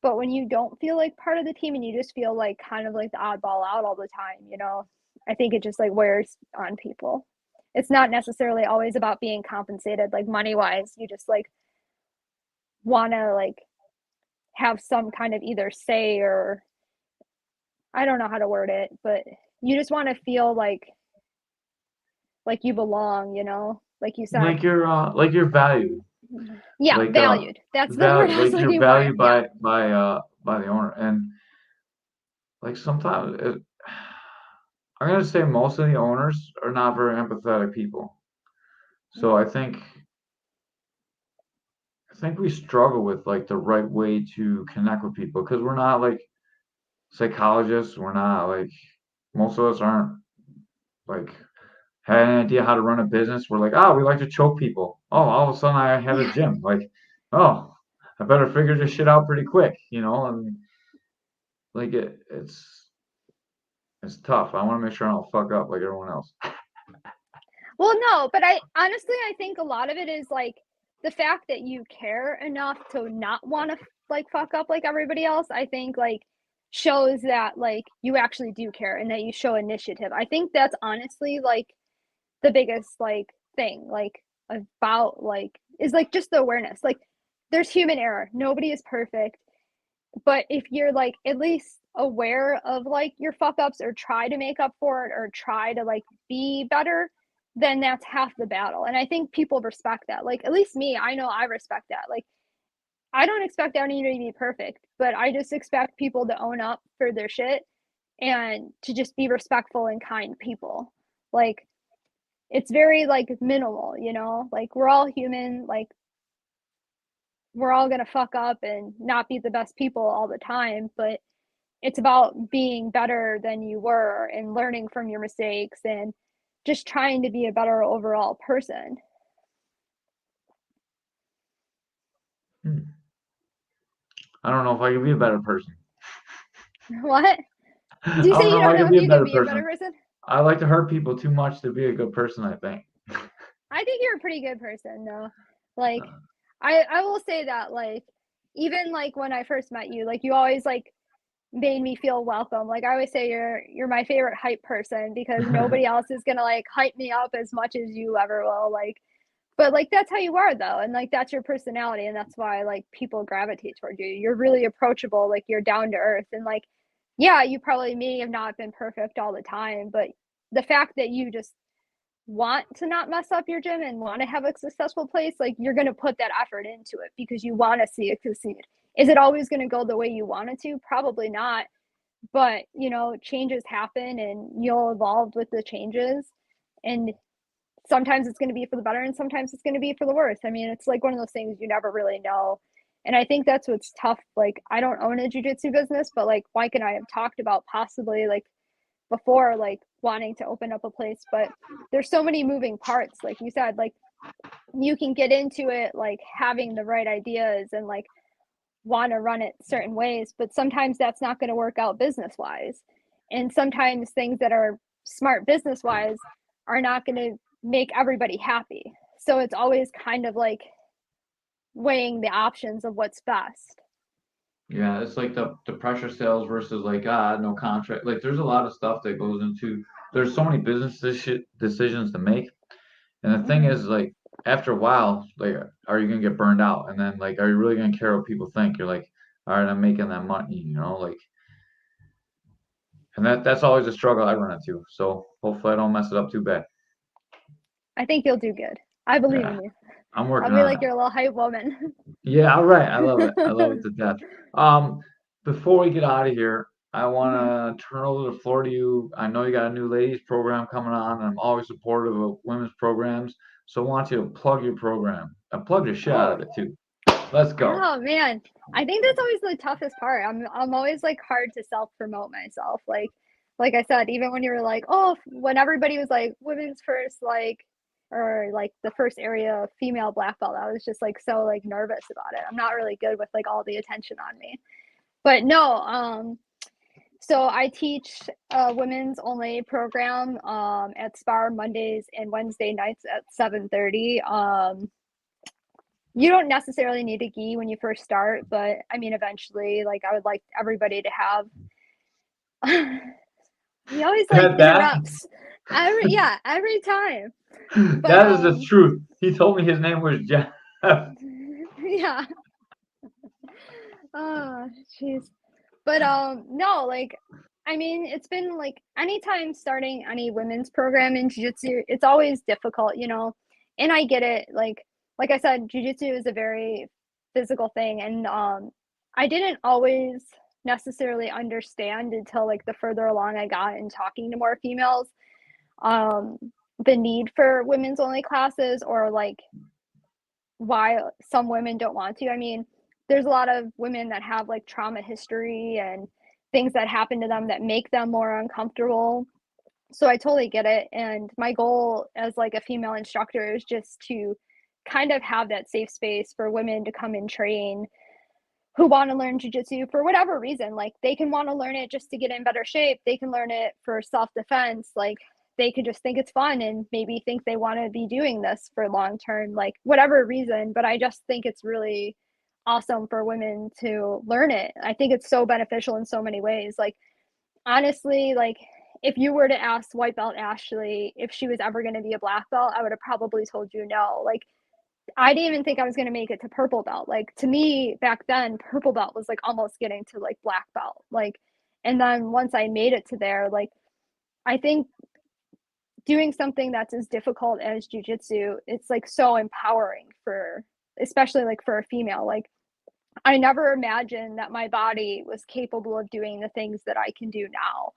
But when you don't feel like part of the team and you just feel like kind of like the oddball out all the time, you know, I think it just like wears on people. It's not necessarily always about being compensated like money wise. You just like want to like have some kind of either say or I don't know how to word it, but you just want to feel like you belong, you know, like you said. Like you're valued, Yeah, like valued. That's the word I was like you're looking for. valued Yeah. by the owner. And like sometimes I'm gonna say most of the owners are not very empathetic people. So I think we struggle with like the right way to connect with people because we're not like psychologists. We're not like most of us aren't like had an idea how to run a business. We're like, oh, we like to choke people. Oh, all of a sudden I have a Yeah. gym. Like, oh, I better figure this shit out pretty quick. And like it's tough. I want to make sure I don't fuck up like everyone else. Well, no, but I honestly I think a lot of it is like the fact that you care enough to not want to like fuck up like everybody else. I think like shows that like you actually do care and that you show initiative. I think that's honestly like the biggest like thing like about like is like just the awareness. Like there's human error. Nobody is perfect. But if you're like at least aware of like your fuck ups or try to make up for it or try to like be better, then that's half the battle. And I think people respect that. Like at least me, I know I respect that. Like I don't expect anybody to be perfect, but I just expect people to own up for their shit and to just be respectful and kind people. Like, it's very like minimal, you know, like we're all human, like we're all gonna fuck up and not be the best people all the time, but it's about being better than you were and learning from your mistakes and just trying to be a better overall person. I don't know if I could be a better person. What? I Do you say don't you know if don't I know could if be a you could better be a better person. person? I like to hurt people too much to be a good person, I think. I think you're a pretty good person though. Like, I will say that, like, even like when I first met you, like you always like made me feel welcome. Like I always say you're my favorite hype person because nobody else is gonna like hype me up as much as you ever will. Like, but like that's how you are though, and like that's your personality, and that's why like people gravitate toward you. You're really approachable, like you're down to earth, and like yeah, you probably may have not been perfect all the time, but the fact that you just want to not mess up your gym and want to have a successful place, like you're going to put that effort into it because you want to see it succeed. Is it always going to go the way you want it to? Probably not. But, you know, changes happen and you'll evolve with the changes. And sometimes it's going to be for the better and sometimes it's going to be for the worse. I mean, it's like one of those things you never really know. And I think that's what's tough. Like, I don't own a jujitsu business, but like Mike and I have talked about possibly like before, like wanting to open up a place, but there's so many moving parts. Like you said, like you can get into it like having the right ideas and like want to run it certain ways, but sometimes that's not going to work out business wise, and sometimes things that are smart business wise are not going to make everybody happy. So it's always kind of like weighing the options of what's best. Yeah, it's like the pressure sales versus like no contract. Like there's a lot of stuff that goes into. There's so many business decisions to make, and the thing Mm-hmm. is like after a while, like are you gonna get burned out? And then like are you really gonna care what people think? You're like, all right, I'm making that money, like, and that's always a struggle I run into. So hopefully I don't mess it up too bad. I think you'll do good. I believe Yeah, in you. I'm I'll working be on like it. your little hype woman. Yeah, all right. I love it. I love it to death. Um, Before we get out of here, I want Mm-hmm. to turn over the floor to you. I know you got a new ladies program coming on, and I'm always supportive of women's programs. So I want you to plug your program and plug the shit out Oh, of it too. Let's go. oh man. I think that's always the toughest part. I'm always like hard to self promote myself. Like I said, even when you were like, oh, when everybody was like women's first, like or like the first area of female black belt, I was just like so like nervous about it. I'm not really good with like all the attention on me. But no, so I teach a women's only program at Spar Mondays and Wednesday nights at 7:30. You don't necessarily need a gi when you first start, but I mean, eventually, like I would like everybody to have. He always like That that interrupts every time. But that is the truth. He told me his name was Jeff. yeah. Oh, jeez. But no, like I mean, it's been like anytime starting any women's program in jiu-jitsu, it's always difficult, you know. And I get it. Like I said, jiu-jitsu is a very physical thing, and I didn't always necessarily understand until like the further along I got in talking to more females, um the need for women's only classes or like why some women don't want to. I mean, there's a lot of women that have like trauma history and things that happen to them that make them more uncomfortable. So I totally get it. And my goal as like a female instructor is just to kind of have that safe space for women to come and train who want to learn jujitsu for whatever reason. Like they can want to learn it just to get in better shape. They can learn it for self-defense. Like they could just think it's fun and maybe think they want to be doing this for long term, like whatever reason. But I just think it's really awesome for women to learn it. I think it's so beneficial in so many ways. Like honestly, like if you were to ask white belt Ashley if she was ever going to be a black belt, I would have probably told you no. Like I didn't even think I was going to make it to purple belt. Like to me back then, purple belt was like almost getting to like black belt. Like, and then once I made it to there, like I think doing something that's as difficult as jujitsu, it's like so empowering for, especially like for a female. Like I never imagined that my body was capable of doing the things that I can do now.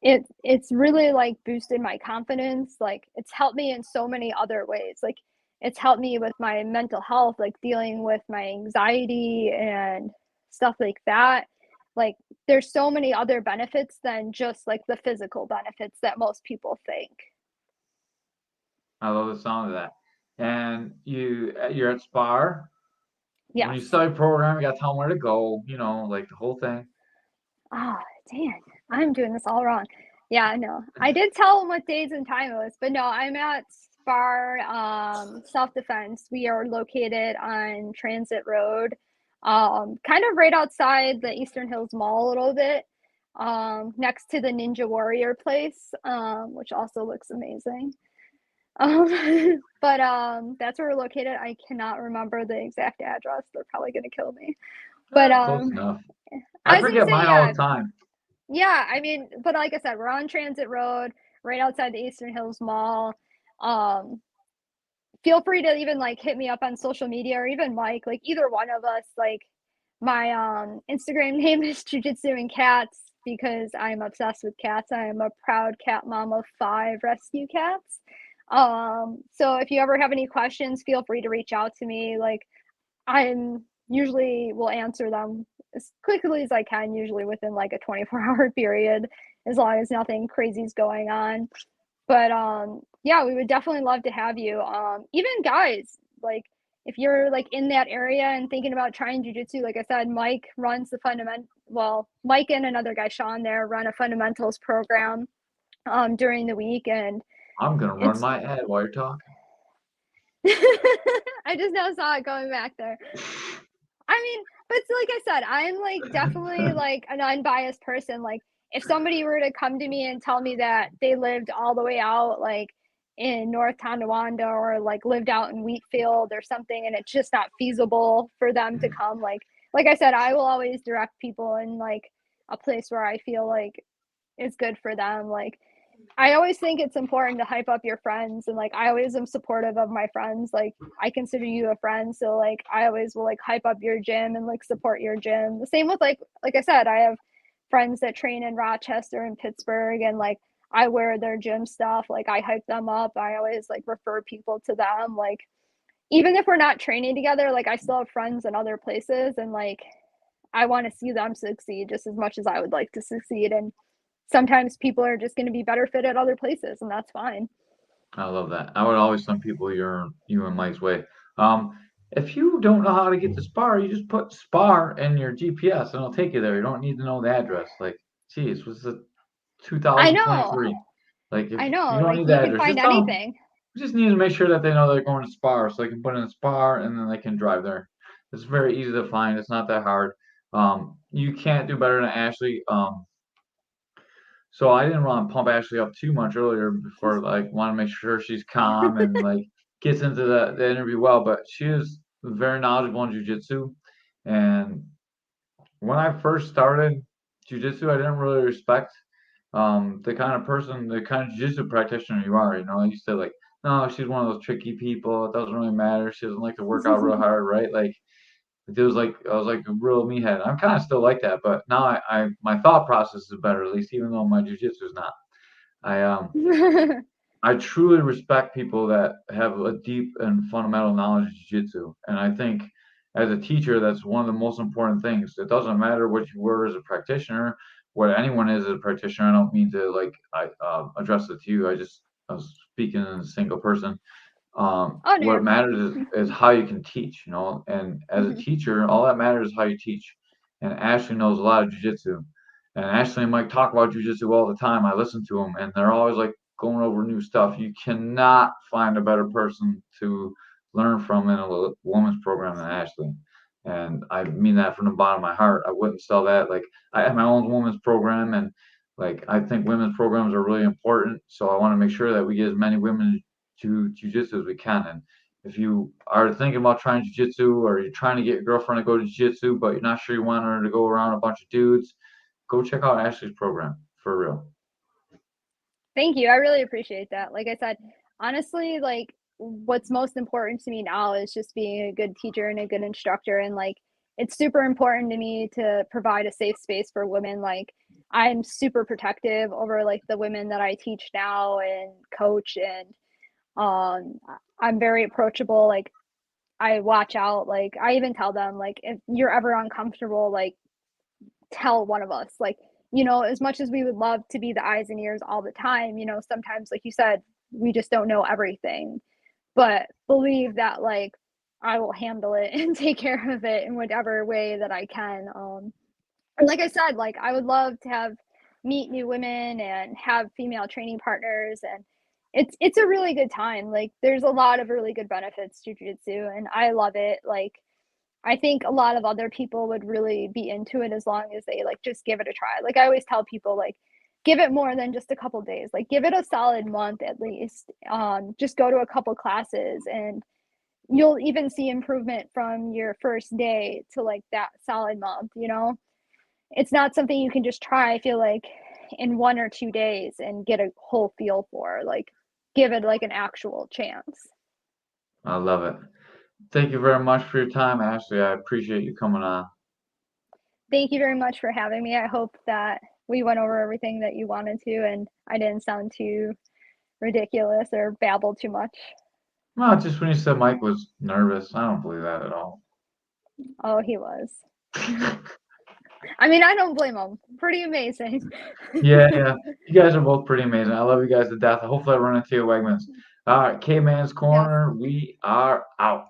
it's really like boosted my confidence. Like it's helped me in so many other ways. Like it's helped me with my mental health, like dealing with my anxiety and stuff like that. Like there's so many other benefits than just like the physical benefits that most people think. I love the sound of that. And you're at Spar. When you Yes. start programming, you got to tell them where to go. Like the whole thing. Ah, dang. I'm doing this all wrong. Yeah, no. I did tell them what days and time it was, but no, I'm at Spar Self-Defense. We are located on Transit Road, kind of right outside the Eastern Hills Mall a little bit, next to the Ninja Warrior place, which also looks amazing. But that's where we're located. I cannot remember the exact address. They're probably gonna kill me. But Close enough. I I was gonna forget say, mine all yeah, the time. yeah, I mean, but like I said, we're on Transit Road, right outside the Eastern Hills Mall. Um, Feel free to even like hit me up on social media or even Mike, like either one of us. Like my Instagram name is Jujitsu and Cats because I'm obsessed with cats. I am a proud cat mom of 5 rescue cats. So if you ever have any questions, feel free to reach out to me. Like I'm usually will answer them as quickly as I can, usually within like a 24-hour period, as long as nothing crazy is going on. But yeah, we would definitely love to have you. Even guys, like if you're like in that area and thinking about trying jujitsu, like I said, Mike runs the fundament. Well, Mike and another guy, Sean, there run a fundamentals program during the week, and I'm gonna run it's. my ad while you're talking. I just now saw it going back there. I mean, but it's like I said, I'm like definitely like an unbiased person. Like if somebody were to come to me and tell me that they lived all the way out like in North Tonawanda or like lived out in Wheatfield or something and it's just not feasible for them to come, like I said, I will always direct people in like a place where I feel like is good for them. Like I always think it's important to hype up your friends and like I always am supportive of my friends. Like I consider you a friend, so like I always will like hype up your gym and like support your gym. The same with like I said, I have friends that train in Rochester and Pittsburgh and like I wear their gym stuff, like I hype them up. I always like refer people to them. Like even if we're not training together, like I still have friends in other places and like I want to see them succeed just as much as I would like to succeed. And sometimes people are just going to be better fit at other places, and that's fine. I love that. I would always send people you and Mike's way. Um, if you don't know how to get to Spar, you just put Spar in your GPS and it'll take you there. You don't need to know the address. Like, geez, was it I know. 2023? Like, if I you know. don't Like need the you can address, find just tell them. anything. You just need to make sure that they know they're going to Spar, so they can put in Spar and then they can drive there. It's very easy to find. It's not that hard. You can't do better than Ashley. So I didn't want to pump Ashley up too much earlier before like want to make sure she's calm and like gets into the interview well. But she is very knowledgeable in jujitsu. And when I first started jujitsu, I didn't really respect the kind of person, the kind of jujitsu practitioner you are. I used to like, no, she's one of those tricky people. It doesn't really matter. She doesn't like to work out real hard, right? Like it was like I was like a real meathead. I'm kind of still like that, but now I my thought process is better, at least even though my jujitsu is not. I I truly respect people that have a deep and fundamental knowledge of jiu-jitsu. And I think as a teacher, that's one of the most important things. It doesn't matter what you were as a practitioner, what anyone is as a practitioner. I don't mean to like I address it to you. I was speaking in a single person. Oh no, you're What fine. matters is how you can teach, and as a Mhm. teacher, all that matters is how you teach. And Ashley knows a lot of jujitsu. And Ashley and Mike talk about jujitsu all the time. I listen to them, and they're always like going over new stuff. You cannot find a better person to learn from in a women's program than Ashley. And I mean that from the bottom of my heart. I wouldn't sell that. Like I have my own women's program, and like I think women's programs are really important. So I want to make sure that we get as many women to jujitsu as we can. And if you are thinking about trying jujitsu or you're trying to get your girlfriend to go to jujitsu, but you're not sure you want her to go around a bunch of dudes, go check out Ashley's program for real. Thank you. I really appreciate that. Like I said, honestly, like what's most important to me now is just being a good teacher and a good instructor. And like it's super important to me to provide a safe space for women. Like I'm super protective over like the women that I teach now and coach, and I'm very approachable. Like I watch out. Like I even tell them like if you're ever uncomfortable, like tell one of us. Like, as much as we would love to be the eyes and ears all the time, sometimes like you said, we just don't know everything. But believe that like I will handle it and take care of it in whatever way that I can. And like I said, like I would love to have meet new women and have female training partners, and it's a really good time. Like there's a lot of really good benefits to jiu-jitsu and I love it. Like I think a lot of other people would really be into it as long as they like just give it a try. Like I always tell people like give it more than just a couple days. Like give it a solid month at least. Just go to a couple classes and you'll even see improvement from your first day to like that solid month. It's not something you can just try, I feel like, in 1 or 2 days and get a whole feel for. Like give it like an actual chance. I love it. Thank you very much for your time, Ashley. I appreciate you coming on. Thank you very much for having me. I hope that we went over everything that you wanted to and I didn't sound too ridiculous or babble too much. Well, just when you said Mike was nervous, I don't believe that at all. Oh, he was. I mean, I don't blame him. Pretty amazing. Yeah. You guys are both pretty amazing. I love you guys to death. Hopefully I run into you at Wegmans. All right, Caveman's Yeah. Corner, we are out.